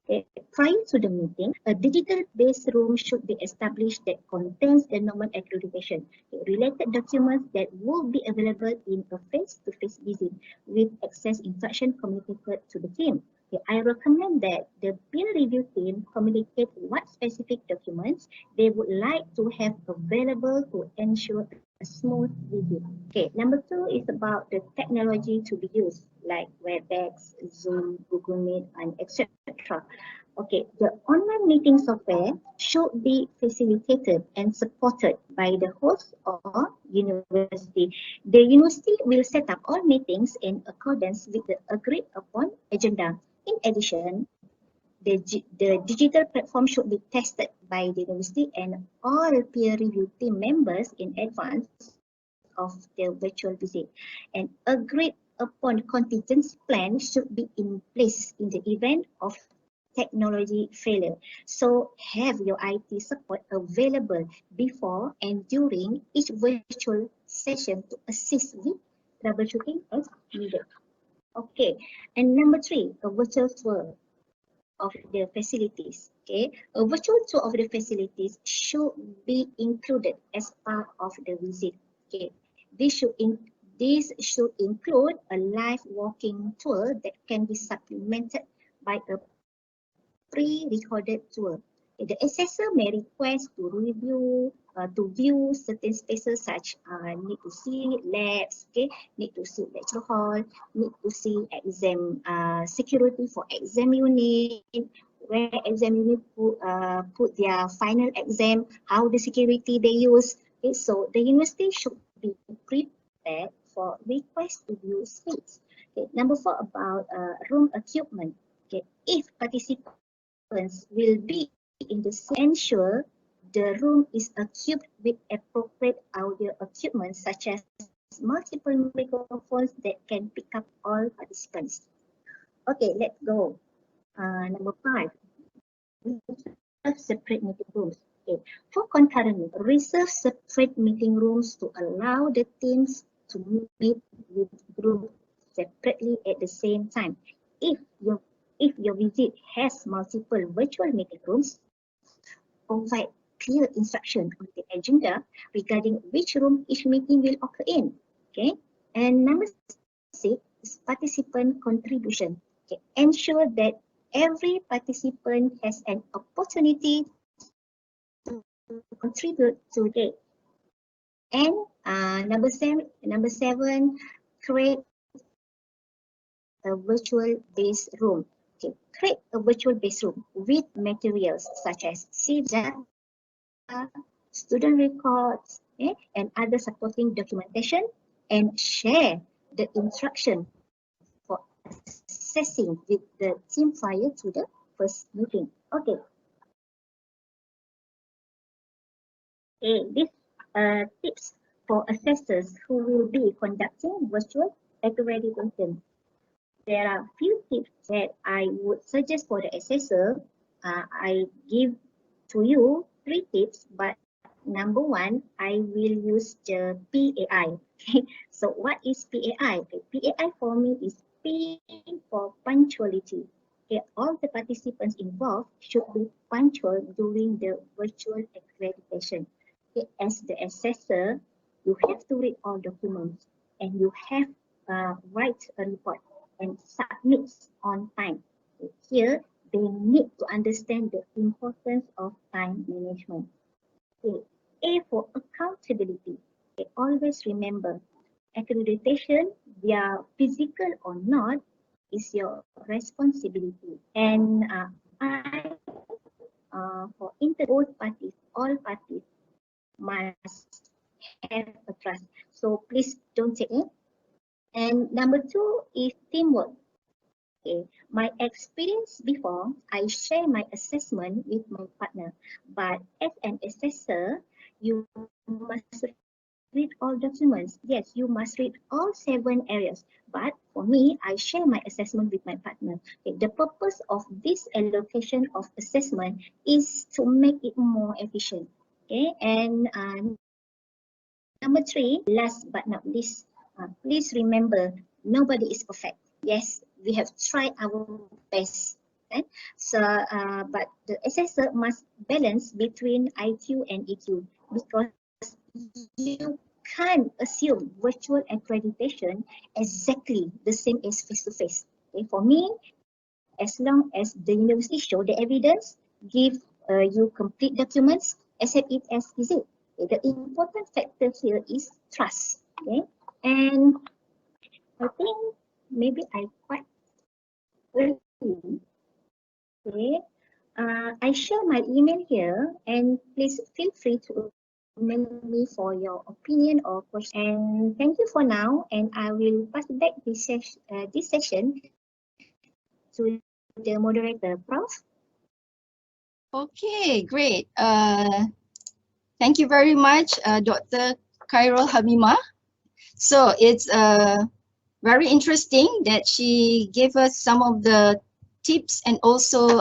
Okay, prior to the meeting, a digital base room should be established that contains the normal accreditation, related documents that will be available in a face-to-face visit with access instruction communicated to the team. Okay, I recommend that the peer review team communicate what specific documents they would like to have available to ensure a smooth visit. Okay, number 2 is about the technology to be used, like WebEx, Zoom, Google Meet, and etc. Okay, the online meeting software should be facilitated and supported by the host or university. The university will set up all meetings in accordance with the agreed upon agenda. In addition, the digital platform should be tested by the university and all peer review team members in advance of the virtual visit. And agreed upon contingency plan should be in place in the event of technology failure. So have your IT support available before and during each virtual session to assist with troubleshooting as needed. Okay, and number 3, a virtual tour of the facilities. Okay, a virtual tour of the facilities should be included as part of the visit. Okay, this should include a live walking tour that can be supplemented by a pre-recorded tour. The assessor may request to view certain spaces such need to see labs, okay, need to see lecture hall, need to see exam security for exam unit, where exam unit put their final exam, how the security they use. Okay, so the university should be prepared for request to view space. Okay, number 4 about room equipment. Okay, if participants will be in the same, ensure the room is equipped with appropriate audio equipment such as multiple microphones that can pick up all participants. Okay, let's go. Number 5, reserve separate meeting rooms. Okay, for concurrent, reserve separate meeting rooms to allow the teams to meet with groups separately at the same time. If your visit has multiple virtual meeting rooms, provide clear instruction on the agenda regarding which room each meeting will occur in. Okay, and number 6 is participant contribution. Okay, ensure that every participant has an opportunity to contribute to it. And number seven, create a virtual base room. Okay, create a virtual base room with materials such as CV, student records, and other supporting documentation, and share the instruction for assessing with the team prior to the first meeting. Okay. These tips for assessors who will be conducting virtual accreditation. There are few tips that I would suggest for the assessor. I give to you 3 tips, but number 1, I will use the PAI. Okay. So what is PAI? Okay. PAI for me is P for punctuality. Okay. All the participants involved should be punctual during the virtual accreditation. Okay. As the assessor, you have to read all documents and you have write a report and submit on time. Okay. Here, they need to understand the importance of time management. Okay. A for accountability. Okay. Always remember, accreditation, via physical or not, is your responsibility. And I, for both parties, all parties must have a trust. So please don't take it. And number 2 is teamwork. Okay. My experience before, I share my assessment with my partner. But as an assessor, you must read all documents. Yes, you must read all 7 areas. But for me, I share my assessment with my partner. Okay. The purpose of this allocation of assessment is to make it more efficient. Okay. And number 3, last but not least, please remember, nobody is perfect. Yes, we have tried our best. Okay? So, but the assessor must balance between IQ and EQ, because you can't assume virtual accreditation exactly the same as face-to-face. Okay? For me, as long as the university show the evidence, give you complete documents, accept it as is it. Okay? The important factor here is trust. Okay, and I think maybe I quite early. Okay, I share my email here, and please feel free to email me for your opinion or question. And thank you for now, and I will pass back this session to the moderator, Prof. Okay, great. Thank you very much, Dr. Khairul Hamimah. So it's very interesting that she gave us some of the tips and also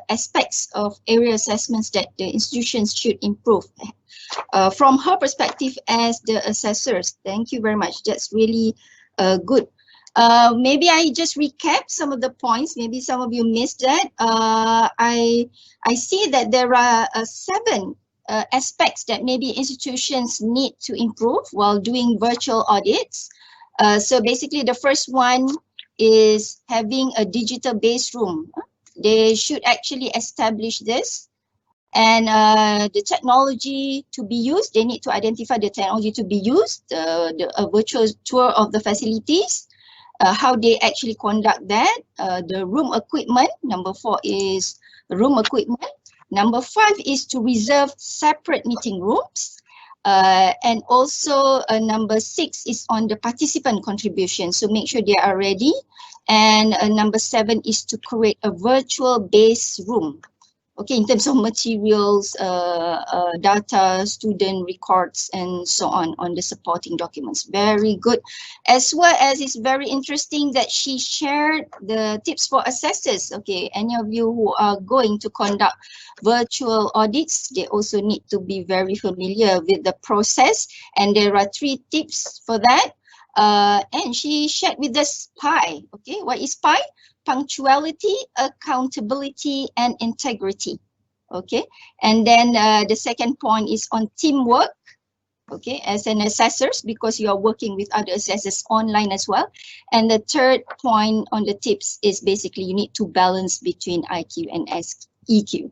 aspects of area assessments that the institutions should improve from her perspective as the assessors. Thank you very much. That's really good. Maybe I just recap some of the points. Maybe some of you missed that. I see that there are 7 aspects that maybe institutions need to improve while doing virtual audits. So basically the first one is having a digital base room. They should actually establish this, and the technology to be used, they need to identify the technology to be used, a virtual tour of the facilities, how they actually conduct that, the room equipment. Number 4 is room equipment. Number 5 is to reserve separate meeting rooms. And also number 6 is on the participant contribution. So make sure they are ready. And number 7 is to create a virtual base room. Okay, in terms of materials, data, student records, and so on the supporting documents. Very good. As well as it's very interesting that she shared the tips for assessors. Okay, any of you who are going to conduct virtual audits, they also need to be very familiar with the process. And there are 3 tips for that. And she shared with us PI. Okay, what is PI? Punctuality, accountability, and integrity. Okay, and then the second point is on teamwork. Okay, as an assessors, because you are working with other assessors online as well. And the third point on the tips is basically you need to balance between IQ and EQ.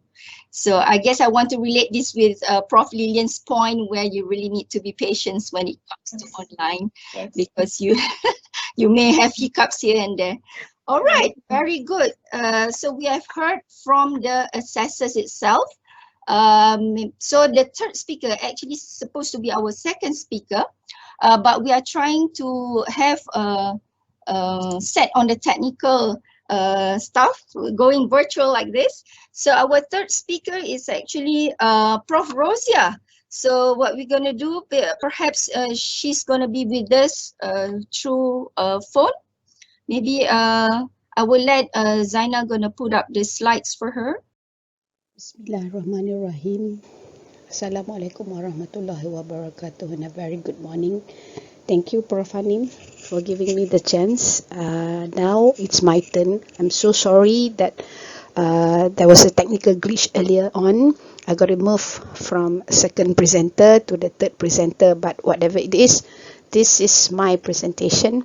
So I guess I want to relate this with Prof. Lilian's point, where you really need to be patient when it comes to online, because you you may have hiccups here and there. All right, very good. So we have heard from the assessors itself. So the third speaker actually is supposed to be our second speaker, but we are trying to have a set on the technical stuff going virtual like this. So our third speaker is actually Prof. Roziah. So what we're going to do, perhaps she's going to be with us through phone. Maybe I will let Zaina going to put up the slides for her. Bismillahirrahmanirrahim. Assalamualaikum warahmatullahi wabarakatuh, and a very good morning. Thank you, Prof. Hanim, for giving me the chance. Now it's my turn. I'm so sorry that there was a technical glitch earlier on. I got removed from second presenter to the third presenter, but whatever it is, this is my presentation.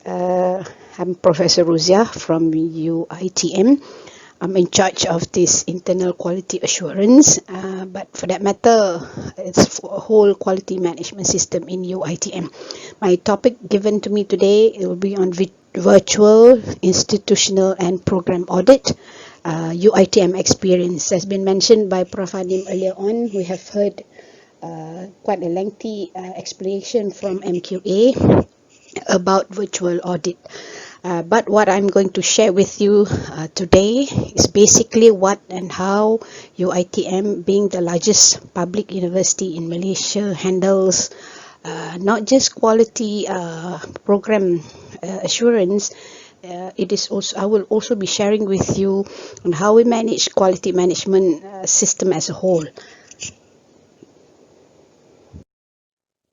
I'm Professor Roziah from UITM. I'm in charge of this internal quality assurance, but for that matter, it's for a whole quality management system in UITM. My topic given to me today, it will be on virtual, institutional and program audit, UITM experience. As been mentioned by Prof. Hanim earlier on, we have heard quite a lengthy explanation from MQA about virtual audit. But what I'm going to share with you today is basically what and how UITM, being the largest public university in Malaysia, handles not just quality program assurance. It is also, I will also be sharing with you on how we manage quality management system as a whole.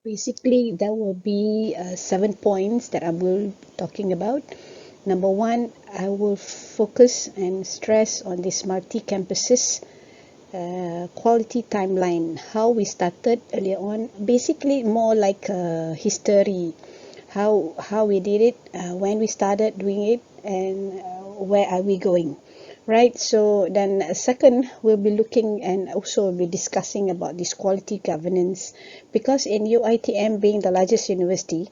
Basically, there will be 7 points that I will be talking about. Number 1, I will focus and stress on this multi-campuses quality timeline, how we started earlier on, basically more like a history, how we did it, when we started doing it, and where are we going. Right, so then second, we'll be looking and also be discussing about this quality governance, because in UITM being the largest university,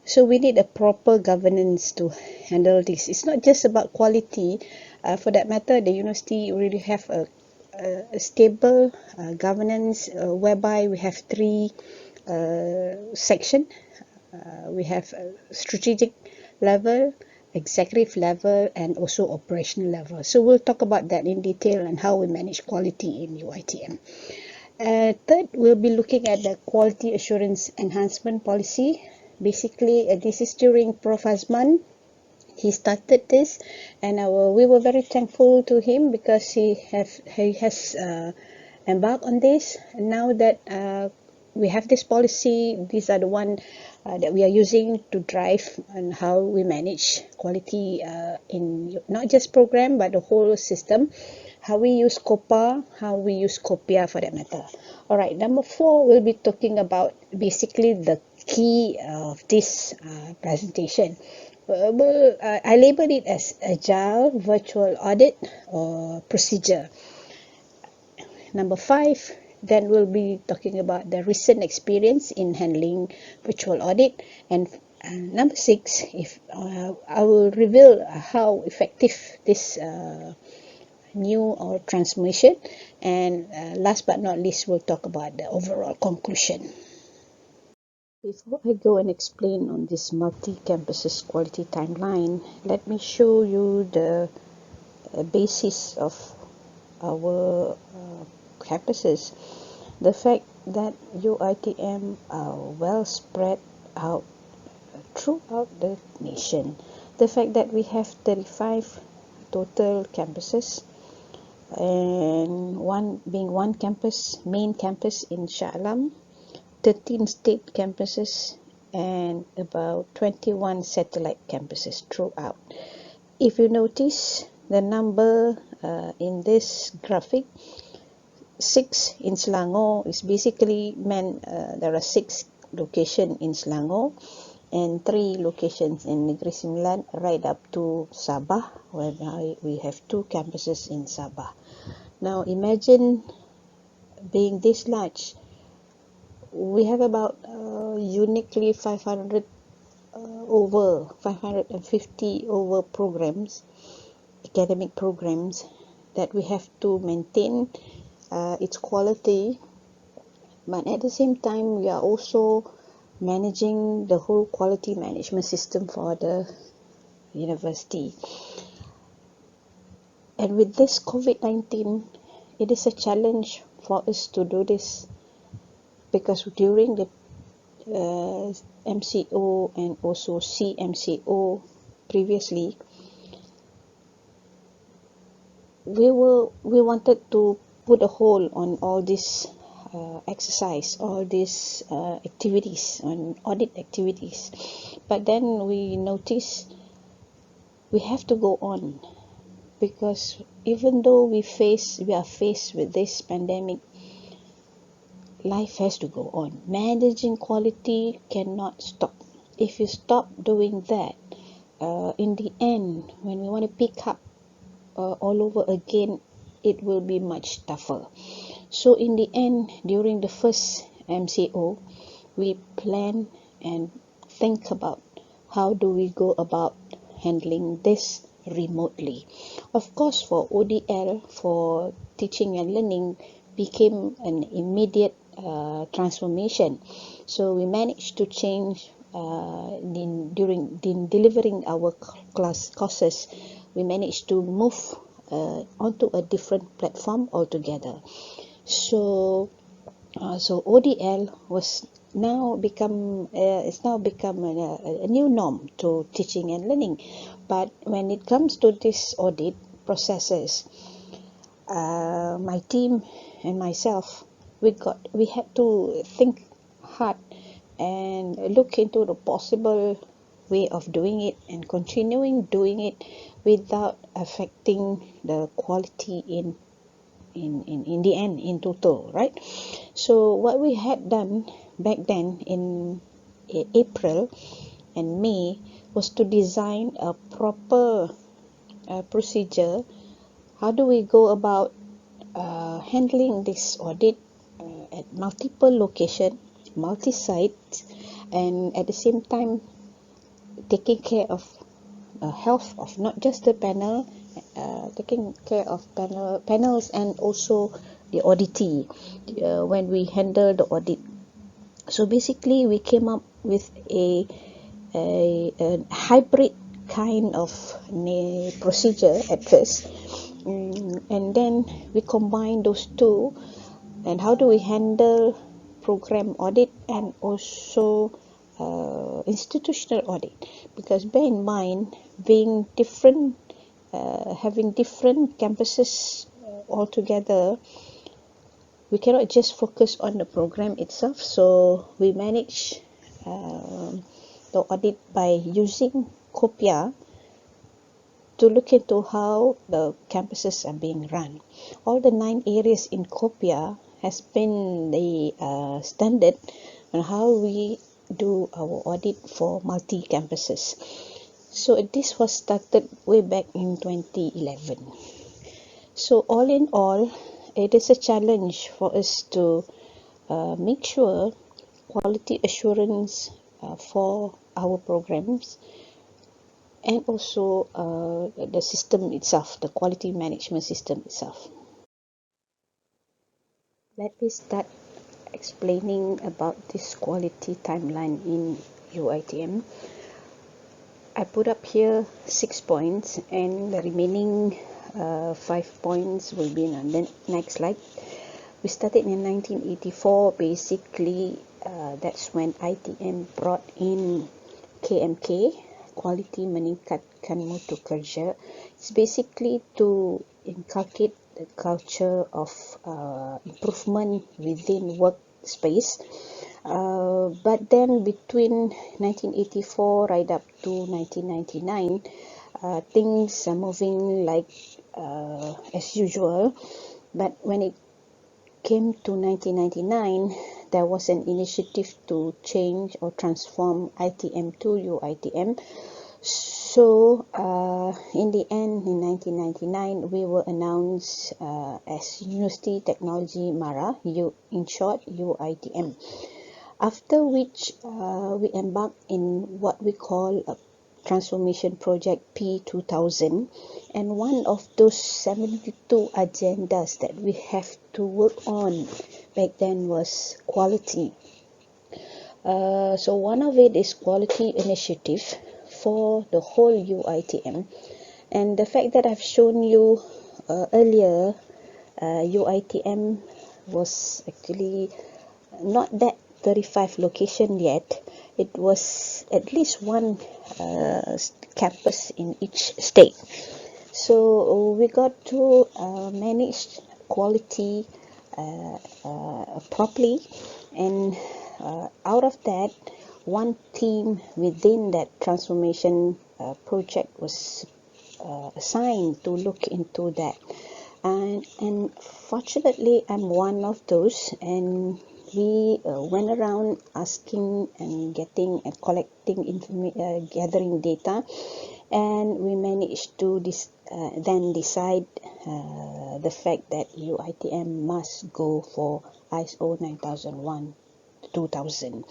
so we need a proper governance to handle this. It's not just about quality. For that matter, the university really have a stable governance whereby we have 3 sections. We have strategic level, executive level, and also operational level. So we'll talk about that in detail and how we manage quality in UITM. Third, we'll be looking at the quality assurance enhancement policy. Basically, this is during Prof. Azman. He started this, and we were very thankful to him because he has embarked on this. And now that we have this policy, these are the one that we are using to drive on how we manage quality in not just program but the whole system, how we use COPA, how we use COPIA for that matter. All right, number 4, we'll be talking about basically the key of this presentation. I labeled it as agile virtual audit or procedure. Number 5, then we'll be talking about the recent experience in handling virtual audit. And number 6, if I will reveal how effective this new or transformation. And last but not least, we'll talk about the overall conclusion. Before I go and explain on this multi-campuses quality timeline, let me show you the basis of our campuses. The fact that UITM are well spread out throughout the nation. The fact that we have 35 total campuses, and one campus, main campus in Shah Alam, 13 state campuses, and about 21 satellite campuses throughout. If you notice the number in this graphic, 6 in Selangor is basically meant there are 6 locations in Selangor and 3 locations in Negeri Sembilan, right up to Sabah, where we have 2 campuses in Sabah. Now imagine being this large, we have about uniquely 500 over 550 over programs, academic programs, that we have to maintain its quality, but at the same time we are also managing the whole quality management system for the university. And with this COVID-19, it is a challenge for us to do this, because during the MCO and also CMCO previously, we wanted to put a hold on all this exercise, all these activities, on audit activities, but then we noticed we have to go on, because even though we are faced with this pandemic, life has to go on. Managing quality cannot stop. If you stop doing that, in the end, when we want to pick up all over again, it will be much tougher. So in the end, during the first MCO, we plan and think about how do we go about handling this remotely. Of course, for ODL, for teaching and learning, became an immediate transformation. So we managed to change during delivering our courses. We managed to move onto a different platform altogether. So ODL was now become a new norm to teaching and learning. But when it comes to this audit processes, my team and myself, we had to think hard and look into the possible way of doing it and continuing doing it without affecting the quality in the end, in total, right? So what we had done back then in April and May was to design a proper procedure. How do we go about handling this audit at multiple locations, multi-sites, and at the same time taking care of health of not just the panel, taking care of panels and also the auditee when we handle the audit. So basically we came up with a hybrid kind of procedure at first, and then we combine those two. And how do we handle program audit and also institutional audit? Because bear in mind, being different, having different campuses altogether, we cannot just focus on the program itself. So we manage the audit by using COPIA to look into how the campuses are being run. All the 9 areas in COPIA has been the standard on how we do our audit for multi-campuses. So this was started way back in 2011. So all in all, it is a challenge for us to make sure quality assurance for our programs, and also the system itself, the quality management system itself. Let me start explaining about this quality timeline in UITM. I put up here 6 points, and the remaining 5 points will be on the next slide. We started in 1984. Basically, that's when ITM brought in KMK, Quality Meningkatkan Mutu Kerja. It's basically to inculcate the culture of improvement within workspace. But then between 1984 right up to 1999, things are moving like as usual. But when it came to 1999, there was an initiative to change or transform ITM to UITM. So in the end, in 1999, we were announced as University Technology Mara, in short UITM. After which we embarked in what we call a transformation project P2000, and one of those 72 agendas that we have to work on back then was quality. So one of it is quality initiative for the whole UITM, and the fact that I've shown you earlier, UITM was actually not that 35 location yet. It was at least one campus in each state. So we got to manage quality properly, and out of that, one team within that transformation project was assigned to look into that, and fortunately I'm one of those, and we went around asking and getting and collecting gathering data, and we managed to then decide the fact that UITM must go for ISO 9001-2000.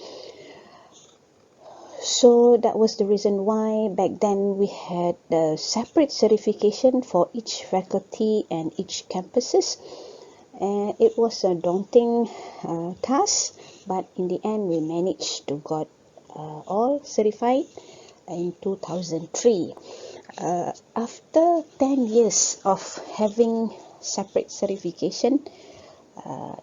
So that was the reason why back then we had a separate certification for each faculty and each campuses. And it was a daunting task, but in the end we managed to got all certified in 2003. After 10 years of having separate certification,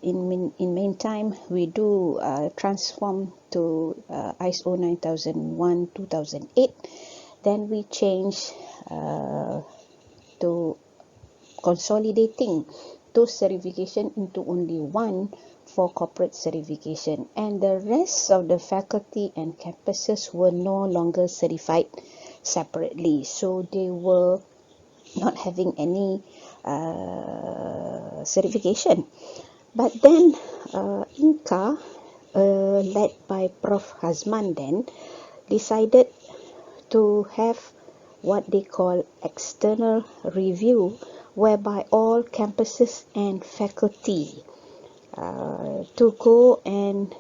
in meantime we do transform to ISO 9001-2008. Then we change to consolidating those certification into only one for corporate certification, and the rest of the faculty and campuses were no longer certified separately, so they were not having any certification. But then INCA, led by Prof Hazman, then decided to have what they call external review, whereby all campuses and faculty to go and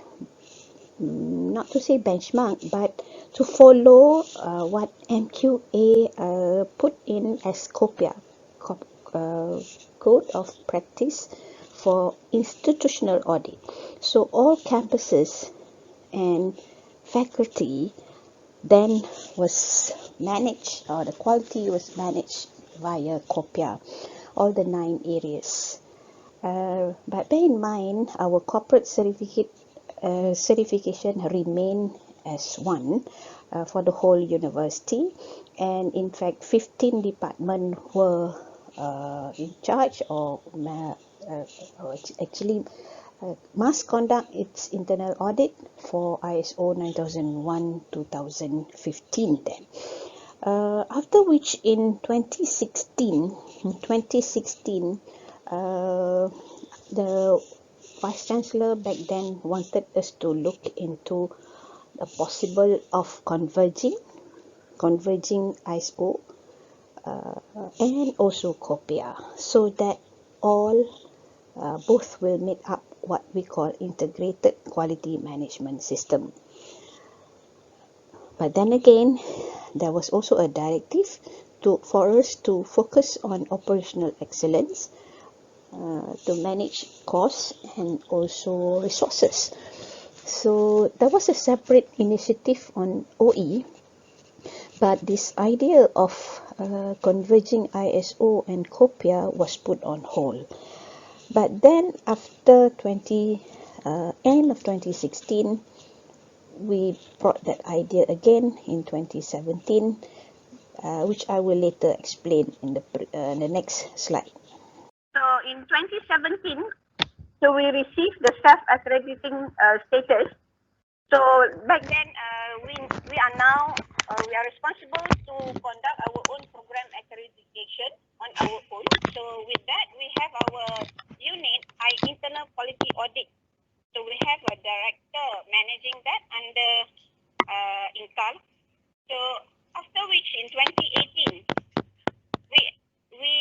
not to say benchmark, but to follow what MQA put in as COPIA, Code of Practice for Institutional Audit. So all campuses and faculty then was managed, or the quality was managed via COPIA, all the 9 areas. But bear in mind, our corporate certification remain as one for the whole university, and in fact 15 departments were in charge, or actually must conduct its internal audit for ISO 9001-2015 then. After which in 2016, the Vice Chancellor back then wanted us to look into the possible of converging ISO and also COPIA, so that all both will make up what we call integrated quality management system. But then again, there was also a directive for us to focus on operational excellence, to manage costs and also resources. So there was a separate initiative on OE, but this idea of converging ISO and COPIA was put on hold. But then after end of 2016, we brought that idea again in 2017, which I will later explain in the next slide. So in 2017, so we received the self-accrediting status. So back then, we are now we are responsible to conduct our own program accreditation on our own. So with that, we have our unit, internal quality audit. So we have a director managing that under INCAL. So after which in 2018, we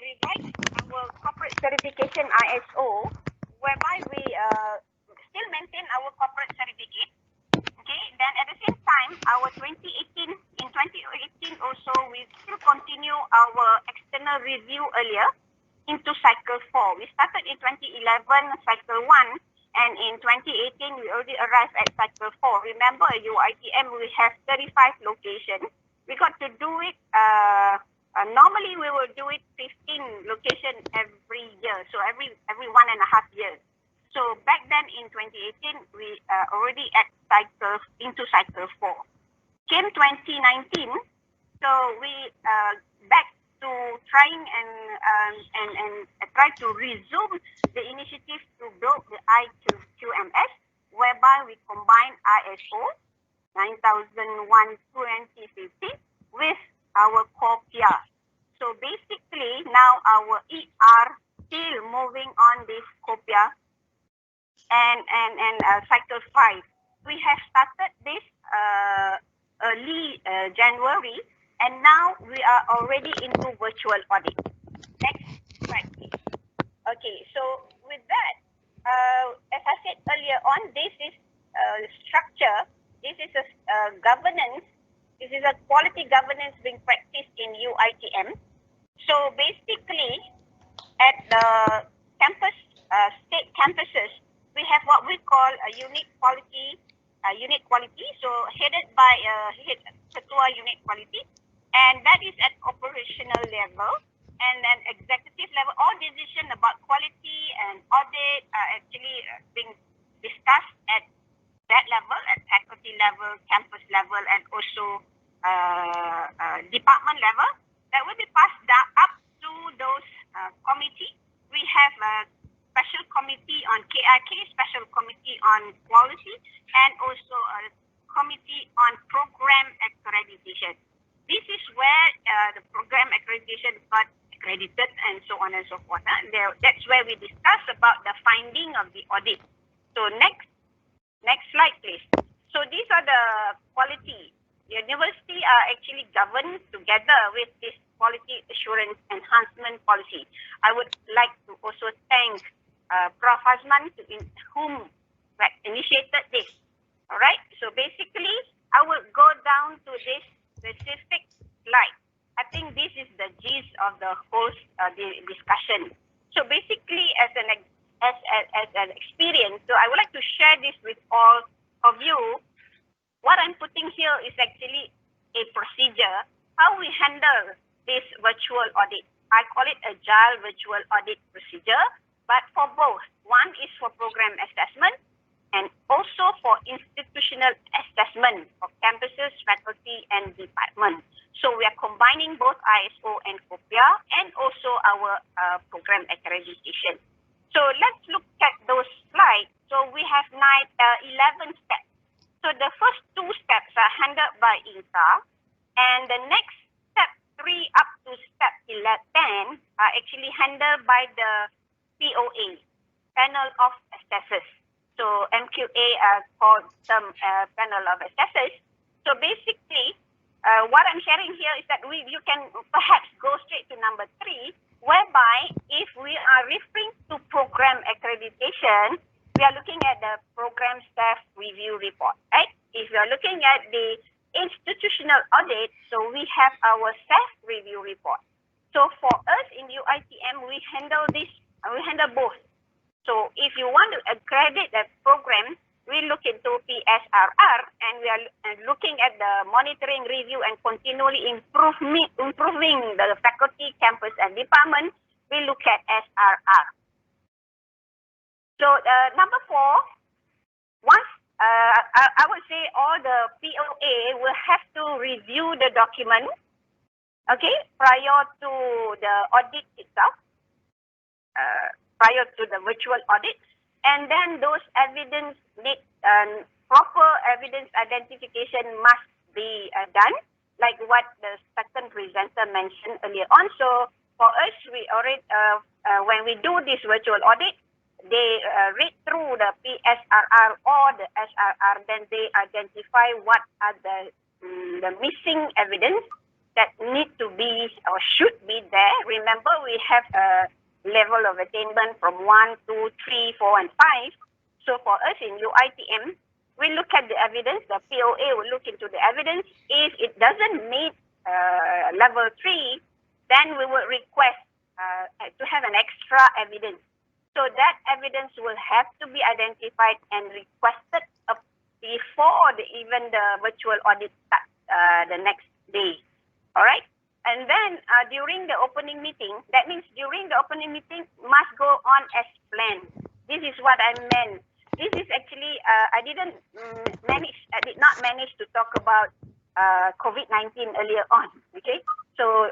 revised our corporate certification ISO, whereby we still maintain our corporate certificate. Okay, then at the same time, in 2018 also, we still continue our external review earlier into cycle 4. We started in 2011, cycle 1, and in 2018, we already arrived at cycle 4. Remember, UITM, we have 35 locations. We got to do it, normally we will do it 15 locations every year, so every 1.5 years. So back then in 2018, we already at into cycle 4. Came 2019, so we back to trying and try to resume the initiative to build the IQMS, whereby we combine ISO 9001-2050 with our COPIA. So basically now our ER still moving on this COPIA and cycle 5. We have started this early January, and now we are already into virtual audit. Next slide, please. Okay, so with that, as I said earlier on, this is structure. This is a governance. This is a quality governance being practiced in UITM. So basically, at the campus, state campuses, we have what we call a unit quality. So headed by Ketua Unit Quality, and that is at operational level, and then executive level. All decision about quality and audit are actually being discussed at that level, at faculty level, campus level, and also department level. That will be passed up to those committee. We have a special committee on KIK, special committee on quality, and also a committee on program accreditation. This is where the program accreditation got accredited and so on and so forth. That's where we discuss about the finding of the audit. So next slide, please. So these are the quality. The university are actually governed together with this quality assurance enhancement policy. I would like to also thank Prof. Hazman, whom initiated this. All right. So basically, I will go down to this specific slide. I think this is the gist of the whole discussion. So basically, as an experience, so I would like to share this with all of you. What I'm putting here is actually a procedure, how we handle this virtual audit. I call it agile virtual audit procedure, but for both. One is for program assessment and also for institutional assessment of campuses, faculty, and department. So we are combining both ISO and COPIA and also our program accreditation. So let's look at those slides. So we have 11 steps. So the first 2 steps are handled by INCA, and the next step 3 up to step 10 are actually handled by the POA, Panel of Assessors. So MQA called some Panel of Assessors. So basically, what I'm sharing here is that you can perhaps go straight to number 3, whereby if we are referring to program accreditation, we are looking at the program staff review report, right? If we are looking at the institutional audit, so we have our staff review report. So for us in UITM, we handle both. So if you want to accredit a program, we look into PSRR, and we are looking at the monitoring, review, and continually improving the faculty, campus, and department. We look at SRR. So number 4, once I would say all the POA will have to review the document, okay, prior to the audit itself, prior to the virtual audit, and then those evidence need proper evidence identification must be done, like what the second presenter mentioned earlier on. So for us, we already when we do this virtual audit, they read through the PSRR or the SRR, then they identify what are the missing evidence that need to be or should be there. Remember, we have a level of attainment from 1, 2, 3, 4, and 5. So for us in UITM, we look at the evidence. The POA will look into the evidence. If it doesn't meet level 3, then we will request to have an extra evidence. So that evidence will have to be identified and requested before even the virtual audit starts the next day. All right. And then during the opening meeting, that means during the opening meeting must go on as planned. This is what I meant. This is actually I did not manage to talk about COVID-19 earlier on. Okay. So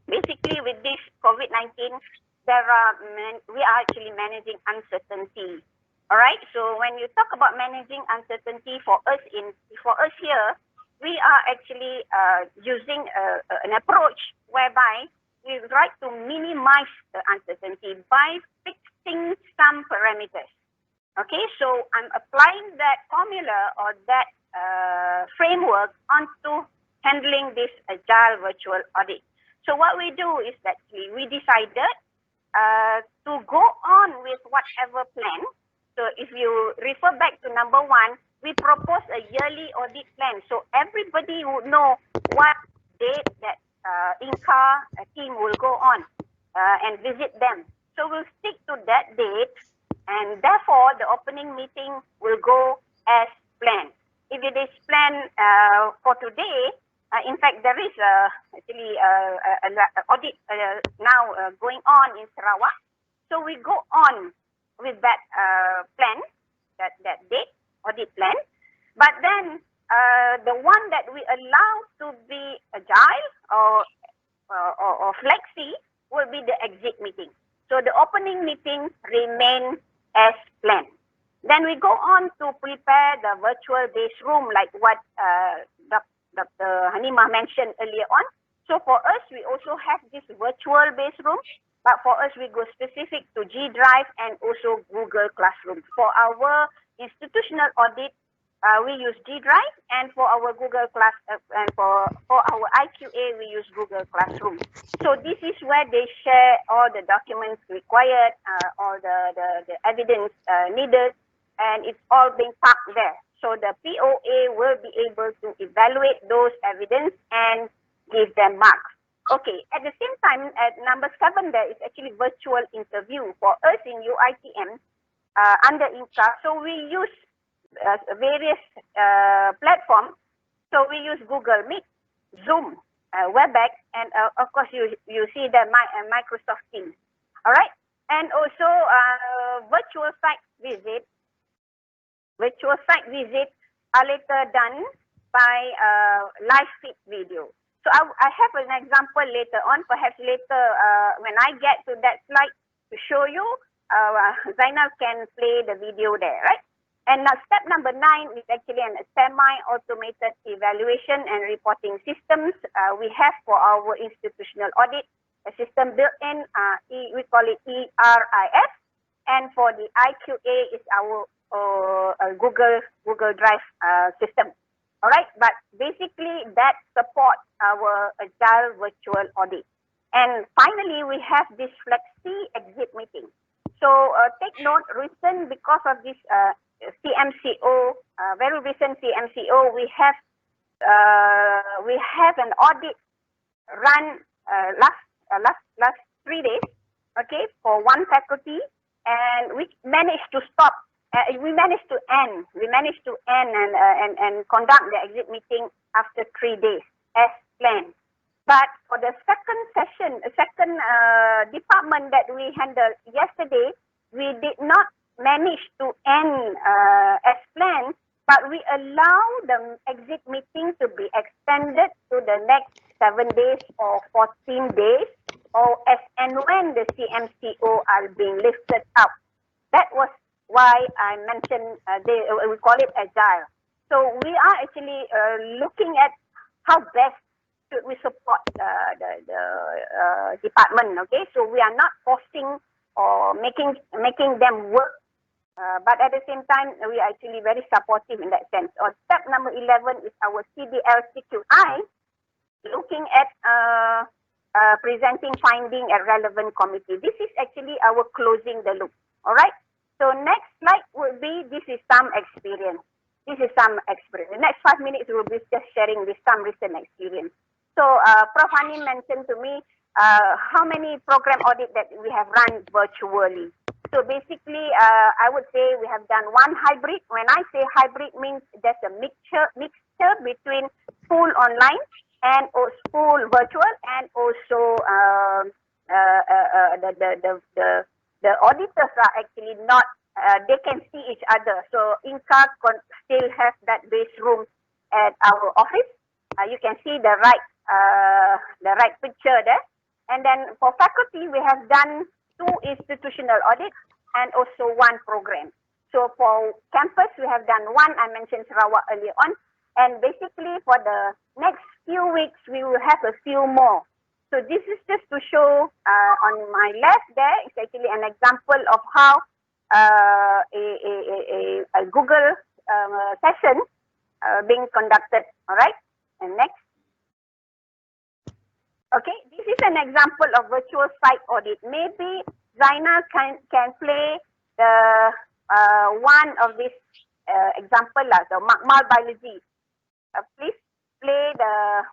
basically with this COVID-19, we are actually managing uncertainty. All right. So when you talk about managing uncertainty for us here, we are actually using an approach whereby we try to minimize the uncertainty by fixing some parameters. Okay. So I'm applying that formula or that framework onto handling this agile virtual audit. So what we do is that we decided to go on with whatever plan. So if you refer back to number 1, we propose a yearly audit plan. So everybody would know what date that INCA team will go on and visit them. So we'll stick to that date, and therefore the opening meeting will go as planned. If it is planned for today, in fact, there is actually an audit now going on in Sarawak. So we go on with that plan, that date, audit plan. But then the one that we allow to be agile or flexi will be the exit meeting. So the opening meeting remain as planned. Then we go on to prepare the virtual base room, like what Dr. Hamimah mentioned earlier on. So for us, we also have this virtual base room, but for us, we go specific to G Drive and also Google Classroom. For our institutional audit, we use G Drive, and for our Google Class and for our IQA, we use Google Classroom. So this is where they share all the documents required, all the evidence needed, and it's all being parked there. So the POA will be able to evaluate those evidence and give them marks. Okay, at the same time, at number 7, there is actually virtual interview. For us in UITM, under INCA, so we use various platforms. So we use Google Meet, Zoom, WebEx, and of course you see the Microsoft Teams. All right, and also virtual site visit. Virtual site visits are later done by live feed video. So I have an example later on, perhaps later when I get to that slide to show you, Zainal can play the video there, right? And now step number 9 is actually a semi-automated evaluation and reporting systems. We have for our institutional audit, a system built in, we call it ERIS, and for the IQA is our Google Drive system. All right, but basically that supports our agile virtual audit. And finally, we have this flexi exit meeting. So take note, recent because of this CMCO, very recent CMCO, we have an audit run last 3 days, okay, for one faculty, and we managed to stop we managed to end. We managed to end and conduct the exit meeting after 3 days as planned. But for the second session, second department that we handled yesterday, we did not manage to end as planned, but we allow the exit meeting to be extended to the next 7 days or 14 days, or as and when the CMCO are being lifted up. That was why I mentioned we call it agile. So we are actually looking at how best should we support the department. Okay, so we are not forcing or making them work, but at the same time we are actually very supportive in that sense. Or step number 11 is our CDL-CQI, looking at presenting finding at relevant committee. This is actually our closing the loop. All right. So next slide will be, this is some experience. This is some experience. The next 5 minutes will be just sharing this some recent experience. So Prof. Hanim mentioned to me how many program audit that we have run virtually. So basically, I would say we have done one hybrid. When I say hybrid, means there's a mixture between full online and full virtual, and also the auditors are actually not, they can see each other. So INCA still has that base room at our office. You can see the right picture there. And then for faculty, we have done 2 institutional audits and also 1 program. So for campus, we have done 1, I mentioned Sarawak earlier on. And basically for the next few weeks, we will have a few more. So this is just to show on my left there is actually an example of how a Google session being conducted. All right, and next. Okay, this is an example of virtual site audit. Maybe Zainal can play the one of this example, so Makmal Biology. Please play the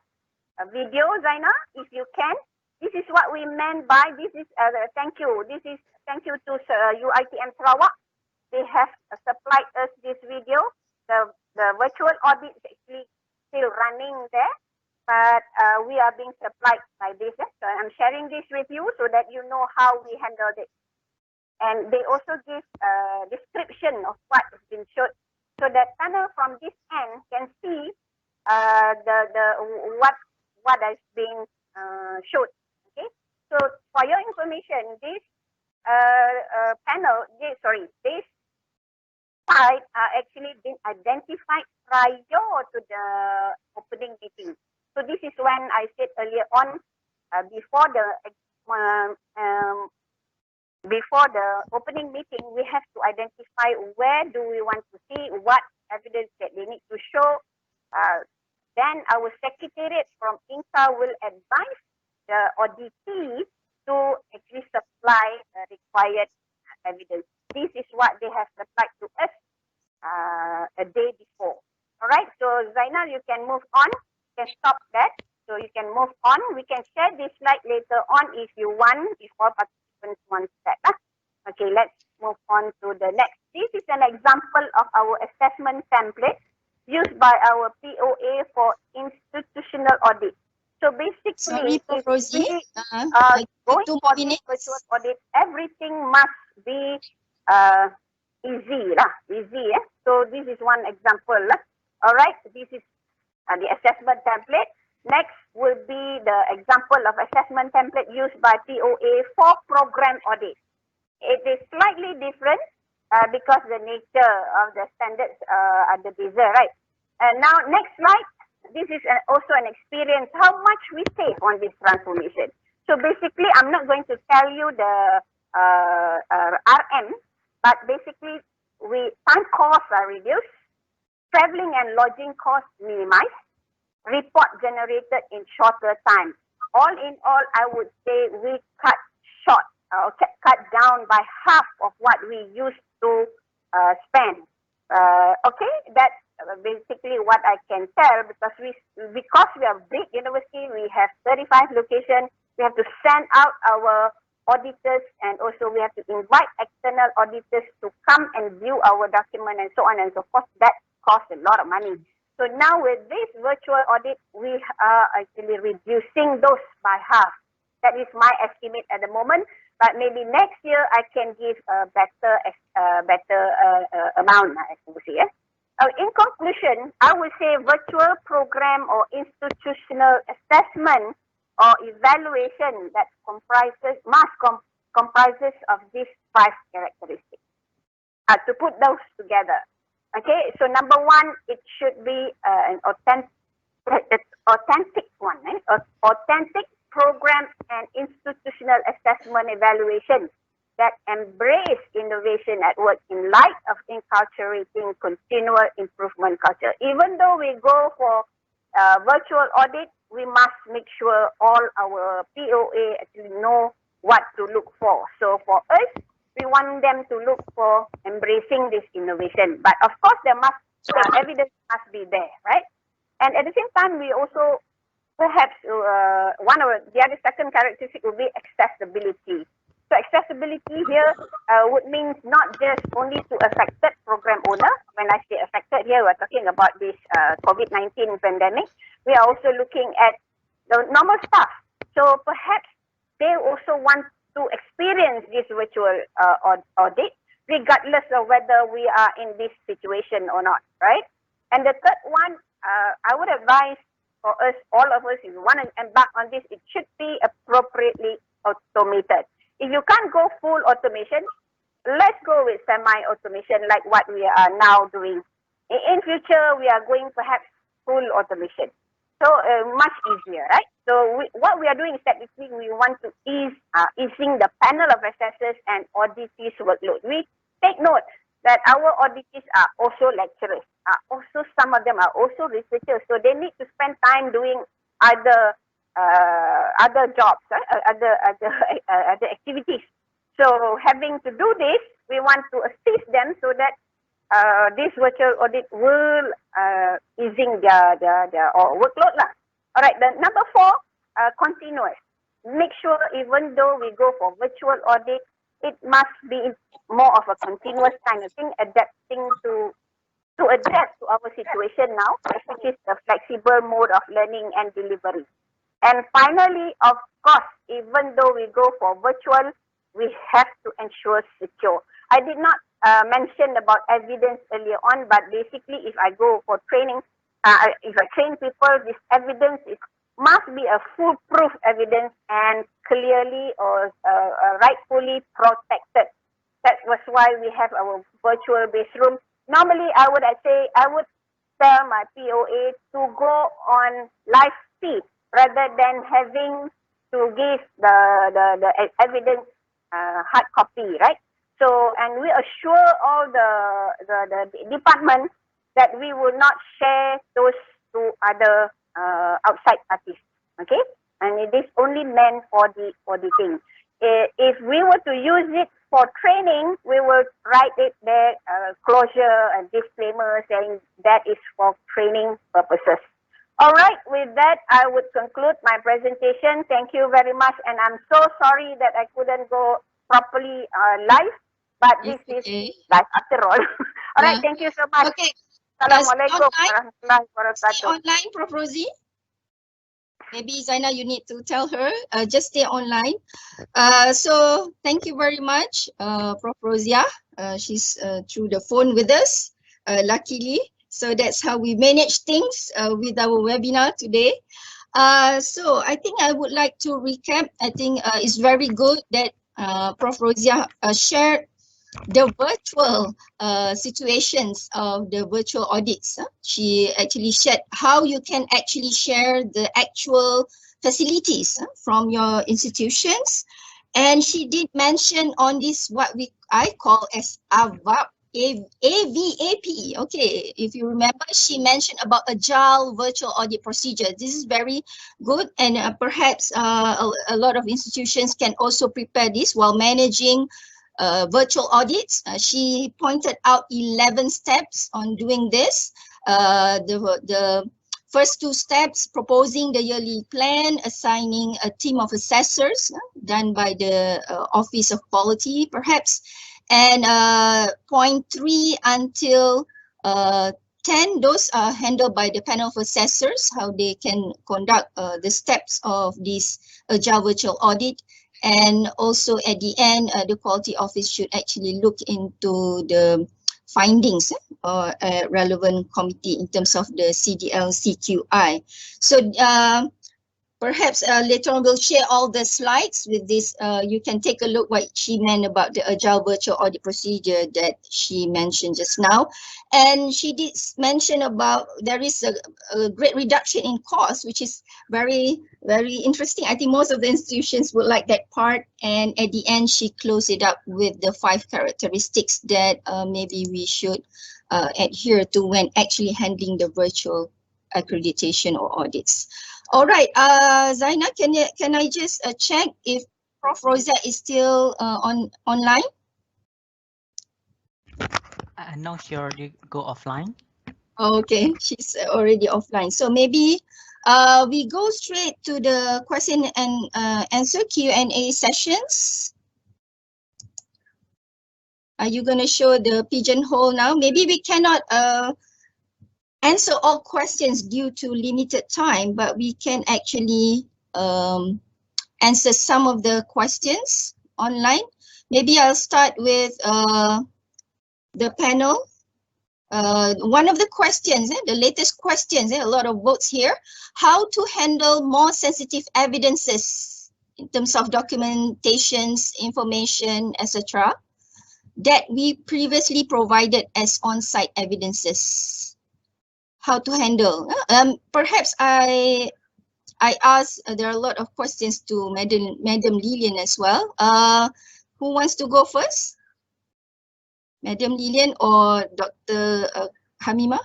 video, Zaina, if you can. This is what we meant by this is thank you. This is thank you to UITM Sarawak. They have supplied us this video. The virtual audit is actually still running there, but we are being supplied by this. So I'm sharing this with you so that you know how we handled it. And they also give a description of what has been shown, so that panel from this end can see what has been shown. Okay, so for your information, this panel, this site are actually been identified prior to the opening meeting. So this is when I said earlier on, before the opening meeting, we have to identify where do we want to see, what evidence that they need to show. Then our secretariat from INCA will advise the auditee to actually supply required evidence. This is what they have supplied to us a day before. All right, so Zainal, you can move on. You can stop that. So you can move on. We can share this slide later on if you want, if all participants want that. Okay, let's move on to the next. This is an example of our assessment template used by our POA for institutional audit. So basically, sorry, Prof. Roziah, going for this virtual audit, everything must be easy. So this is one example. All right, this is the assessment template. Next will be the example of assessment template used by POA for program audit. It is slightly different because the nature of the standards are the bigger, right? And now next slide, this is also an experience how much we save on this transformation. So basically, I'm not going to tell you the RM, but basically time costs are reduced, traveling and lodging costs minimized, report generated in shorter time. All in all, I would say we cut down by half of what we used to spend. Okay, that's basically what I can tell, because we are big university, we have 35 locations. We have to send out our auditors, and also we have to invite external auditors to come and view our document and so on and so forth. That costs a lot of money. So now with this virtual audit, we are actually reducing those by half. That is my estimate at the moment. But maybe next year I can give a better amount, I would say. In conclusion, I would say virtual program or institutional assessment or evaluation that comprises of these 5 characteristics. To put those together. Okay, so number 1, it should be an authentic one, authentic program and institutional assessment evaluation that embrace innovation at work in light of inculcating continual improvement culture. Even though we go for virtual audit, we must make sure all our POA actually know what to look for. So for us, we want them to look for embracing this innovation. But of course, there must evidence must be there, right? And at the same time, we also perhaps one of the other second characteristic would be accessibility. So accessibility here would mean not just only to affected program owner. When I say affected here, we're talking about this COVID-19 pandemic. We are also looking at the normal staff. So perhaps they also want to experience this virtual audit, regardless of whether we are in this situation or not, right? And the third one, I would advise for us, all of us, if you want to embark on this, it should be appropriately automated. If you can't go full automation, let's go with semi-automation like what we are now doing. In future, we are going perhaps full automation. So much easier, right? So what we are doing is technically we want to easing the panel of assessors and auditees workload. We take note that our auditees are also lecturers. Also, some of them are also researchers. So they need to spend time doing other jobs, other activities. So having to do this, we want to assist them so that this virtual audit will easing their workload lah. All right. The number 4, continuous. Make sure even though we go for virtual audit, it must be more of a continuous kind of thing, adapting to adapt to our situation now, which is the flexible mode of learning and delivery. And finally, of course, even though we go for virtual, we have to ensure secure. I did not mention about evidence earlier on, but basically, if I go for training, if I train people, this evidence must be a foolproof evidence and clearly or rightfully protected. That was why we have our virtual base room. Normally, I would tell my POA to go on live feed rather than having to give the evidence hard copy, right? So, and we assure all the departments that we will not share those to other outside parties, okay? And it is only meant for the auditing. If we were to use it for training, we will write it there, closure and disclaimer saying that is for training purposes. All right, with that, I would conclude my presentation. Thank you very much. And I'm so sorry that I couldn't go properly live, but this is live after all. All right, thank you so much. Okay. Assalamualaikum warahmatullahi wabarakatuh. Online, Prof. Rosie? Maybe Zainal, you need to tell her, just stay online. So thank you very much, Prof. Roziah. She's through the phone with us, luckily. So that's how we manage things with our webinar today. So I think I would like to recap. I think it's very good that Prof. Roziah shared the virtual situations of the virtual audits. She actually shared how you can actually share the actual facilities from your institutions. And she did mention on this what I call as AVAP, AVAP. Okay, if you remember, she mentioned about agile virtual audit procedure. This is very good, and perhaps a lot of institutions can also prepare this while managing virtual audits. She pointed out 11 steps on doing this. The first two steps, proposing the yearly plan, assigning a team of assessors done by the Office of Quality, perhaps. And point 3 until 10, those are handled by the panel of assessors, how they can conduct the steps of this agile virtual audit. And also at the end, the quality office should actually look into the findings or relevant committee in terms of the CDL CQI. So perhaps later on we'll share all the slides with this. You can take a look what she meant about the agile virtual audit procedure that she mentioned just now. And she did mention about there is a great reduction in cost, which is very, very interesting. I think most of the institutions would like that part. And at the end, she closed it up with the 5 characteristics that maybe we should adhere to when actually handling the virtual accreditation or audits. All right, Zaina, can I just check if Prof. Roziah is still online? No, she already go offline. Okay, she's already offline. So maybe we go straight to the question and answer Q&A sessions. Are you going to show the pigeonhole now? Maybe we cannot answer all questions due to limited time, but we can actually answer some of the questions online. Maybe I'll start with the panel. One of the questions, the latest questions, a lot of votes here. How to handle more sensitive evidences in terms of documentations, information, etc. that we previously provided as on-site evidences. How to handle? Perhaps I asked, there are a lot of questions to Madam Lilian as well. Who wants to go first? Madam Lilian or Dr. Hamimah?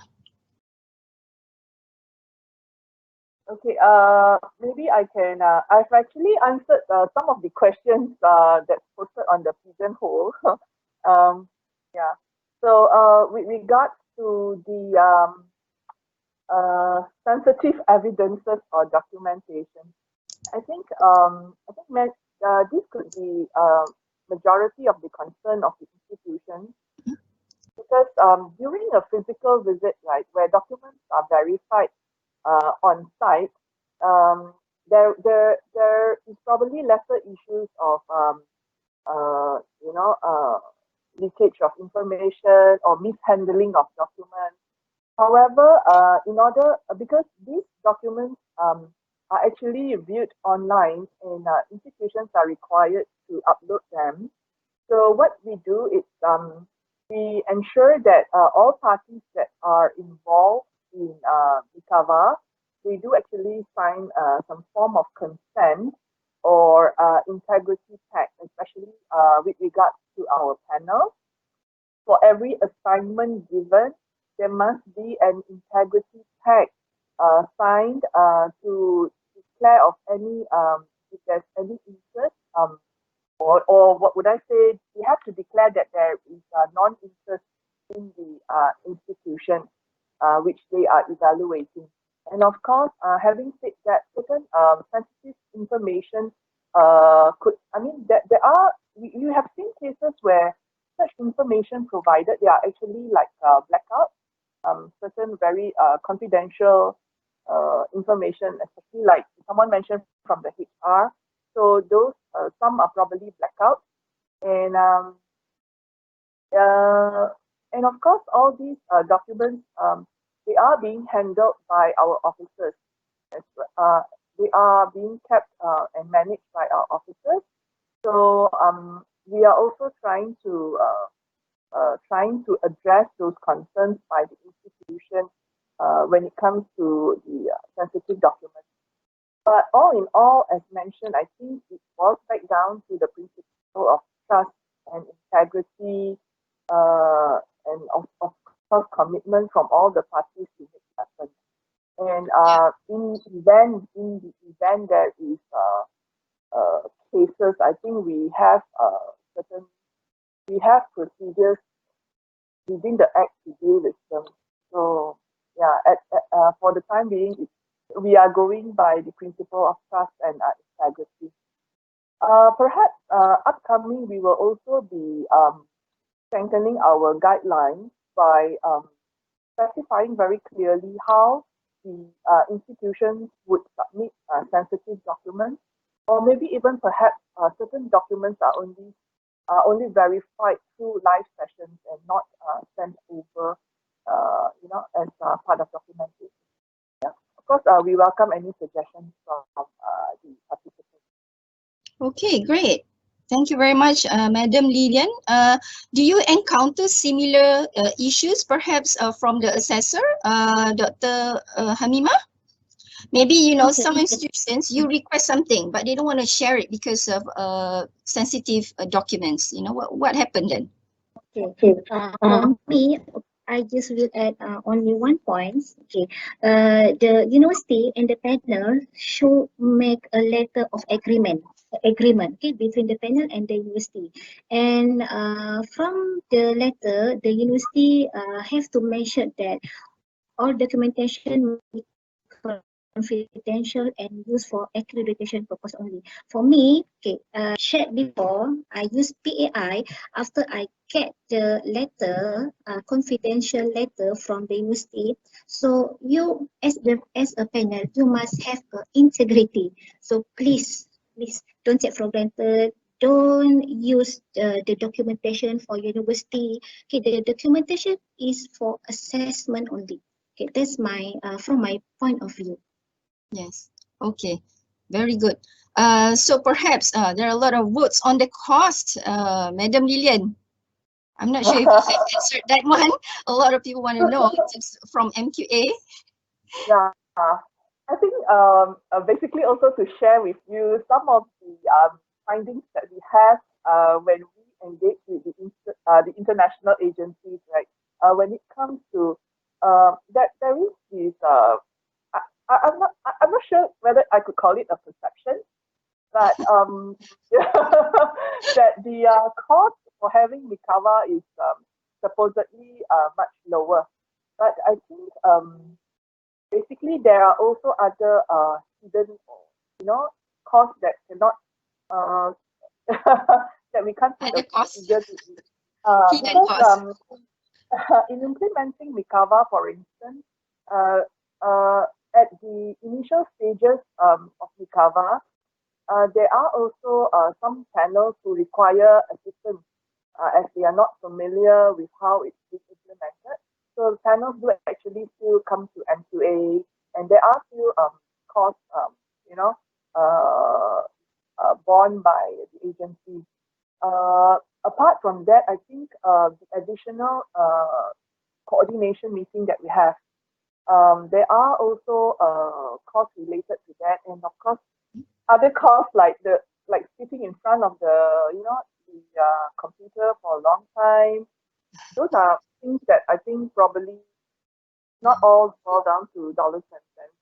Okay, maybe I can, I've actually answered some of the questions that's posted on the pigeonhole. Yeah, so with regards to the sensitive evidences or documentation, I think this could be majority of the concern of the institution, because during a physical visit, right, where documents are verified on site, there is probably lesser issues of leakage of information or mishandling of documents. However, because these documents are actually viewed online and institutions are required to upload them. So what we do is we ensure that all parties that are involved in MQAVA, they do actually sign some form of consent or integrity pact, especially with regards to our panel. For every assignment given, there must be an integrity pact signed to declare of any if there's any interest or what would I say, we have to declare that there is non-interest in the institution which they are evaluating. And of course, having said that, certain sensitive information there are, you have seen cases where such information provided, they are actually like blackout, certain very confidential information, especially like someone mentioned from the HR. So those, some are probably blackout. And of course, all these documents, they are being handled by our officers. They are being kept and managed by our officers. So we are also trying to address those concerns by the institution when it comes to the sensitive documents. But all in all, as mentioned, I think it boils back down to the principle of trust and integrity and of course commitment from all the parties to make it happen. And in the event there is cases, I think we have procedures within the act to deal with them. So for the time being, we are going by the principle of trust and integrity. Perhaps upcoming, we will also be strengthening our guidelines by specifying very clearly how the institutions would submit sensitive documents, or maybe even perhaps certain documents are only verified through live sessions and not sent over, as part of documentation. Yeah. Of course, we welcome any suggestions from the participants. Okay, great. Thank you very much, Madam Lilian. Do you encounter similar issues, perhaps from the assessor, Dr. Hamimah? Maybe, some institutions, you request something, but they don't want to share it because of sensitive documents. What happened then? Okay. For me, I just will add only one point. Okay. The university and the panel should make a letter of agreement. Okay, between the panel and the university, and from the letter, the university have to mention that all documentation will be confidential and used for accreditation purpose only. For me, okay, shared before, I use PAI after I get the letter, confidential letter from the university. So you, as a panel, you must have integrity. So please don't take for granted. Don't use the documentation for university. Okay, the documentation is for assessment only. Okay, that's my from my point of view. Yes. Okay. Very good. So perhaps there are a lot of votes on the cost, Madam Lilian. I'm not sure if you have answered that one. A lot of people want to know. It's from MQA. Yeah, I think basically also to share with you some of the findings that we have when we engage with the international agencies, right? When it comes to that there is this I'm not sure whether I could call it a perception, but that the cost for having MQAVA is supposedly much lower. But I think basically there are also other hidden, costs that cannot that we can't put Other a costs. figure to it. Hidden Because costs. in implementing MQAVA, for instance, at the initial stages of MQAVA, there are also some panels who require assistance as they are not familiar with how it's being implemented. So panels do actually still come to MQA, and there are still costs, borne by the agency. Apart from that, I think the additional coordination meeting that we have, there are also costs related to that, and of course, other costs like sitting in front of the computer for a long time. Those are things that I think probably not all boil down to dollars and cents.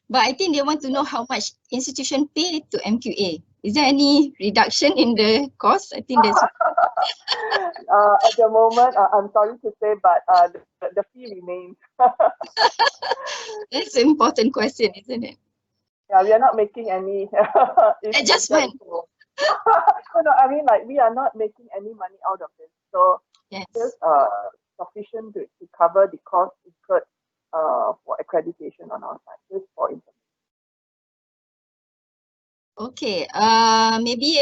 But I think they want to know how much institution pay to MQA. Is there any reduction in the cost? I think there's. At the moment, I'm sorry to say, but the fee remains. That's an important question, isn't it? Yeah, we are not making any Adjustment. No, I mean, like, we are not making any money out of this. So Yes. just sufficient to cover the cost incurred for accreditation on our side, just for information. Okay. Maybe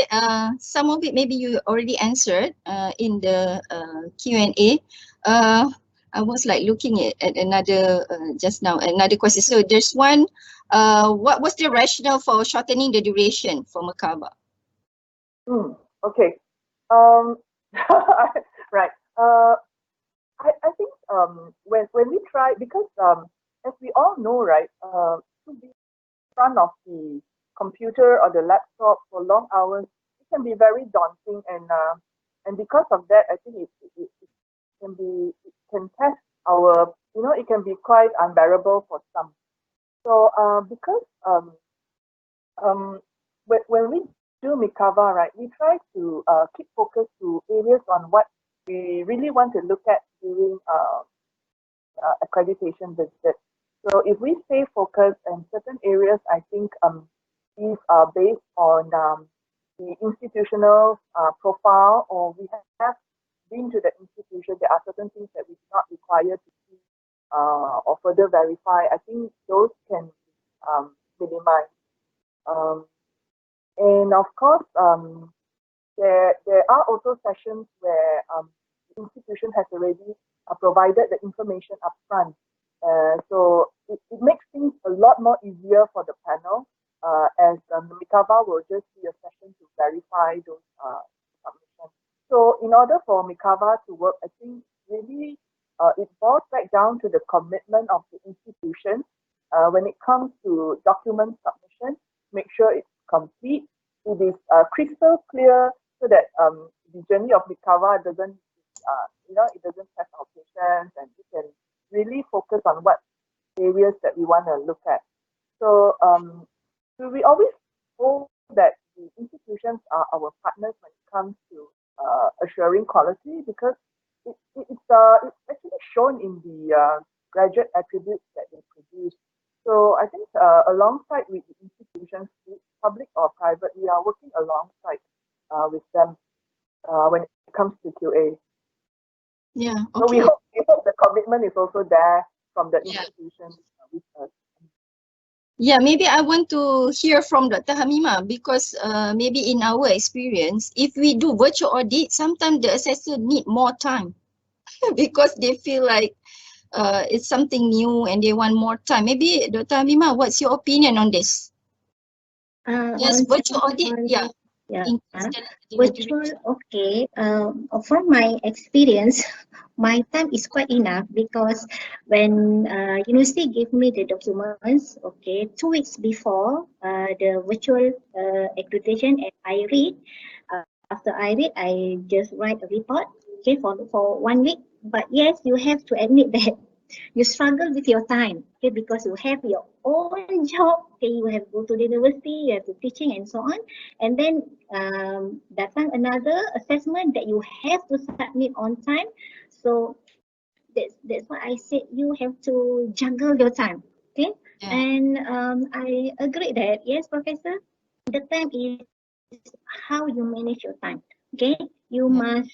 some of it maybe you already answered in the Q&A. I was like looking at another just now, another question. So there's one. What was the rationale for shortening the duration for MQAVA? Okay. Right. I think when we try, because as we all know, right, to be in front of the computer or the laptop for long hours, it can be very daunting, and because of that, I think it can test our, it can be quite unbearable for some. So because when we do MQAVA, right, we try to keep focus to areas on what we really want to look at during accreditation visit. So if we stay focused in certain areas, I think these are based on the institutional profile, or we have been to the institution, there are certain things that we do not require to see or further verify. I think those can minimize. And of course, there are also sessions where the institution has already provided the information upfront. So it makes things a lot more easier for the panel, as the MQAVA will just be a session to verify those submissions. So in order for MQAVA to work, I think really it boils back down to the commitment of the institution when it comes to document submission. Make sure it's complete, it is crystal clear, so that the journey of MQAVA doesn't, it doesn't test our patience, and we can really focus on what areas that we want to look at. So we always hope that the institutions are our partners when it comes to assuring quality, because it's actually shown in the graduate attributes that they produce. So I think alongside with the institutions, public or private, we are working alongside with them when it comes to QA. Yeah. Okay. So we hope the commitment is also there from the institutions with us. Yeah, maybe I want to hear from Dr. Hamimah, because maybe in our experience, if we do virtual audit, sometimes the assessor need more time because they feel like it's something new and they want more time. Maybe Dr. Hamimah, what's your opinion on this? Yes, virtual audit, yeah. increase the Virtual, duration. okay. From my experience, my time is quite enough, because when university gave me the documents, okay, 2 weeks before the virtual accreditation, and I read. After I read, I just write a report, okay, for 1 week. But yes, you have to admit that you struggle with your time, okay, because you have your own job, okay, you have to go to the university, you have to teaching and so on, and then datang another assessment that you have to submit on time. So that's why I said you have to juggle your time, okay. Yeah. And I agree that yes, Professor, the time is how you manage your time, okay. You must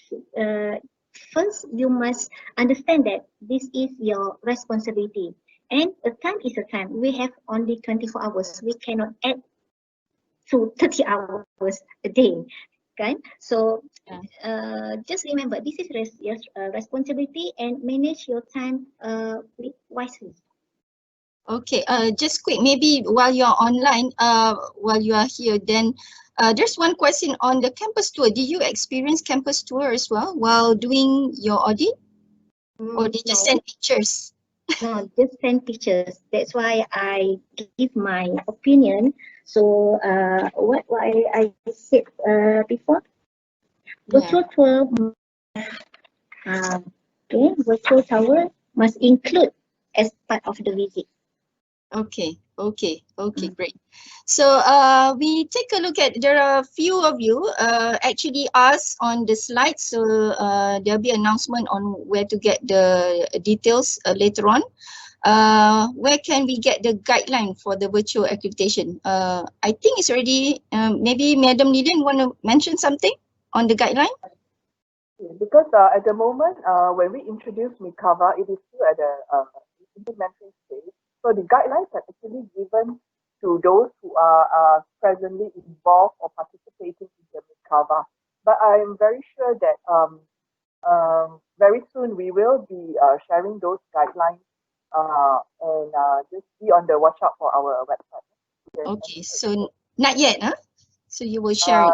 first you must understand that this is your responsibility, and a time is a time. We have only 24 hours. We cannot add to 30 hours a day, okay. So just remember, this is your responsibility, and manage your time wisely. Okay, just quick, maybe while you're online, while you are here, then there's one question on the campus tour. Did you experience campus tour as well while doing your audit? Or did you No. send pictures? No, just send pictures. That's why I give my opinion. So what I said before, virtual tour, okay, virtual tour must include as part of the visit. Okay, great. So we take a look at, there are a few of you actually asked on the slides, so there'll be announcement on where to get the details later on. Where can we get the guideline for the virtual accreditation? I think it's already, maybe Madam Lilian want to mention something on the guideline? Because at the moment, when we introduce MQAVA, it is still at the implementing stage. So the guidelines are actually given to those who are presently involved or participating in the MQAVA. But I'm very sure that very soon we will be sharing those guidelines and just be on the watch out for our website. Okay, so not yet, huh? So you will share it.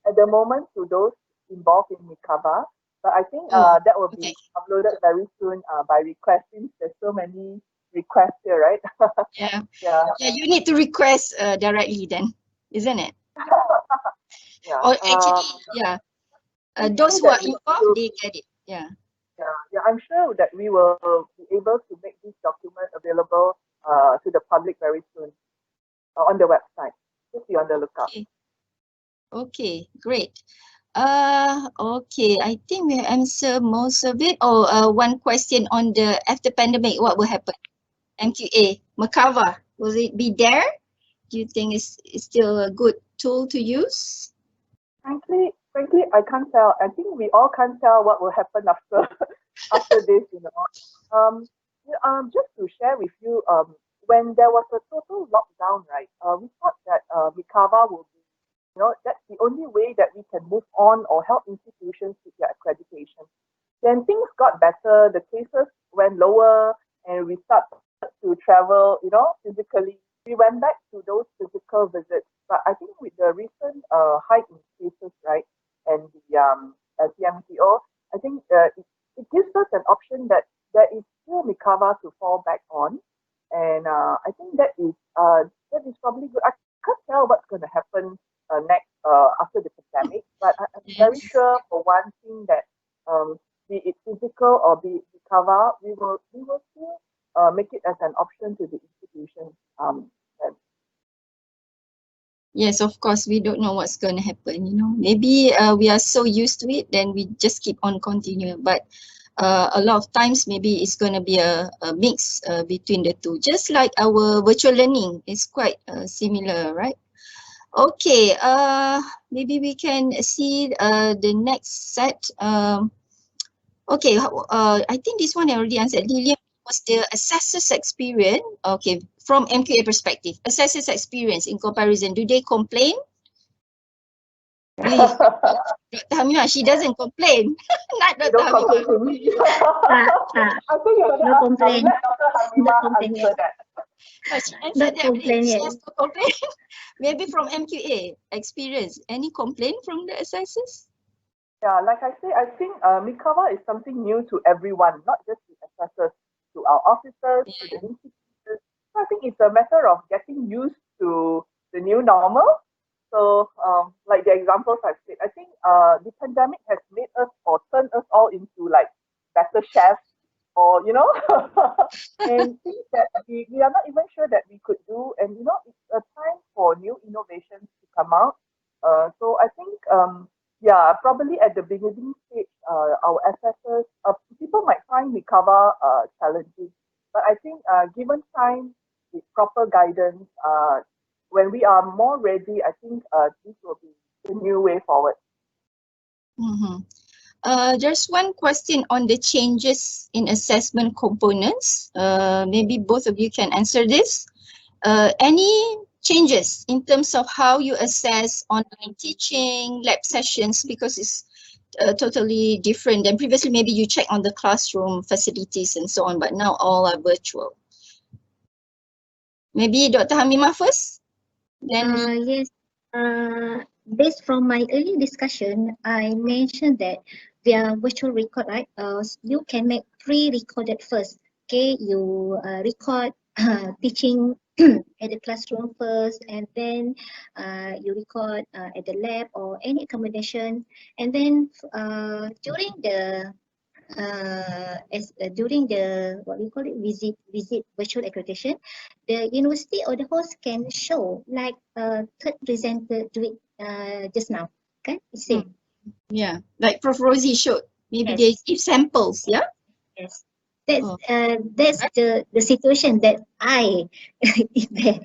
At the moment, to those involved in MQAVA, but I think that will be uploaded very soon by request, since there's so many requests here, right? Yeah. Yeah, You need to request directly then, isn't it? yeah. Or actually, those who are involved, they get it. Yeah. Yeah, I'm sure that we will be able to make this document available to the public very soon on the website. Just be on the lookout. Okay, great. Okay, I think we have answered most of it. Oh, one question on the after pandemic, what will happen? MQA, MQAVA, will it be there? Do you think it's still a good tool to use? Frankly, I can't tell. I think we all can't tell what will happen after after this. Just to share with you, when there was a total lockdown, right? We thought that MICAVA will be, that's the only way that we can move on or help institutions with their accreditation. Then things got better. The cases went lower, and we started to travel, physically. We went back to those physical visits. But I think with the recent hike in cases, right, and the CMCO, I think it gives us an option that there is still MICAVA to fall back on, and I think that is probably good. I can't tell what's going to happen next after the pandemic, but I'm very sure for one thing that be it physical or be it MICAVA, we will still make it as an option to the institution. Yes, of course, we don't know what's going to happen, Maybe we are so used to it, then we just keep on continuing. But a lot of times, maybe it's going to be a mix between the two. Just like our virtual learning is quite similar, right? Okay, maybe we can see the next set. Okay, I think this one I already answered. Lilian, was the assessor's experience, okay, from MQA perspective, assessor's experience in comparison, do they complain? Dr. Hamimah, she doesn't complain. Not Dr. Don't complain Hamimah. to me. No I think you no complain. let Dr. No Hamimah complain answer yet. that. She answered Not that already. complain She yet. has to complain. Maybe from MQA experience. Any complaint from the assessors? Yeah, like I say, I think MICAVA is something new to everyone, not just the assessors, to our officers, to the institutions. So I think it's a matter of getting used to the new normal. So, like the examples I've said, I think the pandemic has made us or turned us all into like better chefs, or and things that we are not even sure that we could do. And it's a time for new innovations to come out. So I think yeah, probably at the beginning stage, our assessors, people might find MICAVA challenging, but I think given time with proper guidance, when we are more ready, I think this will be the new way forward. Mm-hmm. There's one question on the changes in assessment components. Maybe both of you can answer this. Any changes in terms of how you assess online teaching, lab sessions, because it's totally different than previously. Maybe you check on the classroom facilities and so on, but now all are virtual. Maybe Dr. Hamimah first? Then Yes. Based from my early discussion, I mentioned that via virtual record, right? You can make pre-recorded first. Okay, you record teaching at the classroom first, and then you record at the lab or any accommodation, and then during the what we call it visit virtual accreditation, the university or the host can show like third presenter do it just now. Okay, you see. yeah, like Prof. Rosie showed. Maybe Yes. they give samples, yeah? Yes. That's Oh. that's the situation that I is there.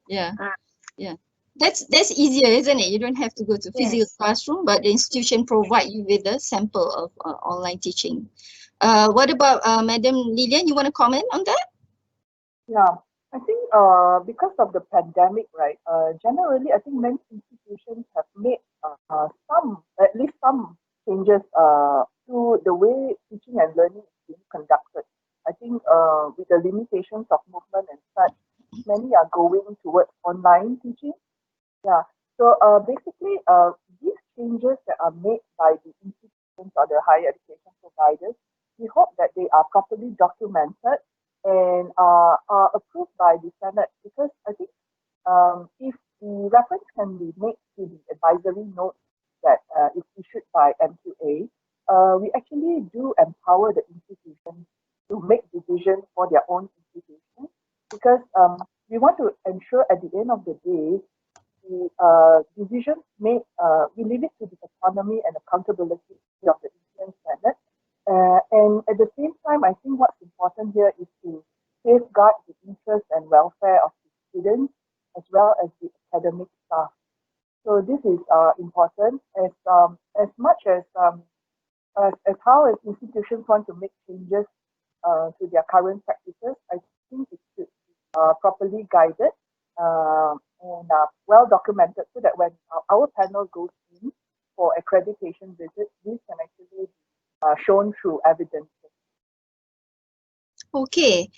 Yeah. That's easier, isn't it? You don't have to go to physical Yes. classroom, but the institution provide you with a sample of online teaching. What about Madam Lilian? You want to comment on that? Yeah, I think because of the pandemic, right? Generally, I think many institutions have made at least some changes to the way teaching and learning is being conducted. I think with the limitations of movement and such, many are going towards online teaching. Yeah. So basically, these changes that are made by the institutions or the higher education providers, we hope that they are properly documented and are approved by the Senate, because I think if the reference can be made to the advisory note that is issued by MQA, we actually do empower the institutions to make decisions for their own institutions, because we want to ensure at the end of the day the decisions made, we leave it to the autonomy and accountability of the Indian Senate. And at the same time, I think what's important here is to safeguard the interests and welfare of the students as well as the academic staff. So this is important as much as how as institutions want to make changes to their current practices. I think it should be properly guided and well documented so that when our panel goes in for accreditation visits, these can actually be shown through evidence. Okay,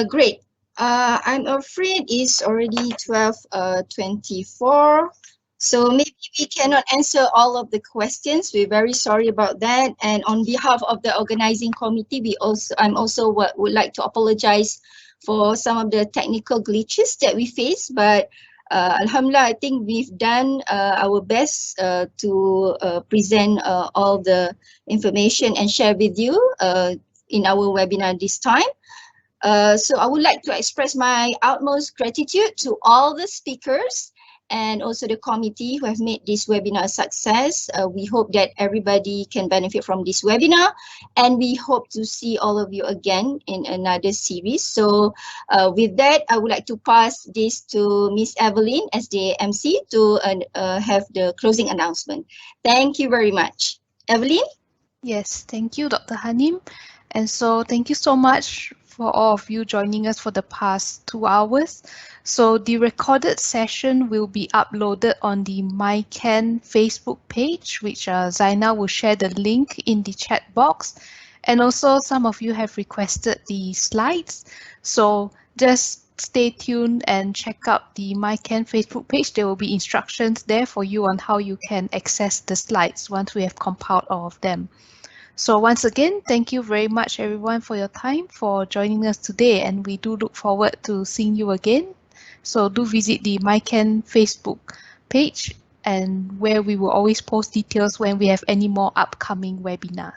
great. I'm afraid it's already 12:24. So maybe we cannot answer all of the questions. We're very sorry about that. And on behalf of the organizing committee, I'm also would like to apologize for some of the technical glitches that we face. But Alhamdulillah, I think we've done our best to present all the information and share with you in our webinar this time. So I would like to express my utmost gratitude to all the speakers and also the committee who have made this webinar a success. We hope that everybody can benefit from this webinar, and we hope to see all of you again in another series. So with that, I would like to pass this to Miss Evelyn as the MC to have the closing announcement. Thank you very much. Evelyn? Yes, thank you, Dr. Hanim. And so thank you so much for all of you joining us for the past 2 hours. So the recorded session will be uploaded on the MyQAN Facebook page, which Zaina will share the link in the chat box. And also some of you have requested the slides. So just stay tuned and check out the MyQAN Facebook page. There will be instructions there for you on how you can access the slides once we have compiled all of them. So once again, thank you very much everyone for your time, for joining us today, and we do look forward to seeing you again. So do visit the MyQAN Facebook page, and where we will always post details when we have any more upcoming webinars.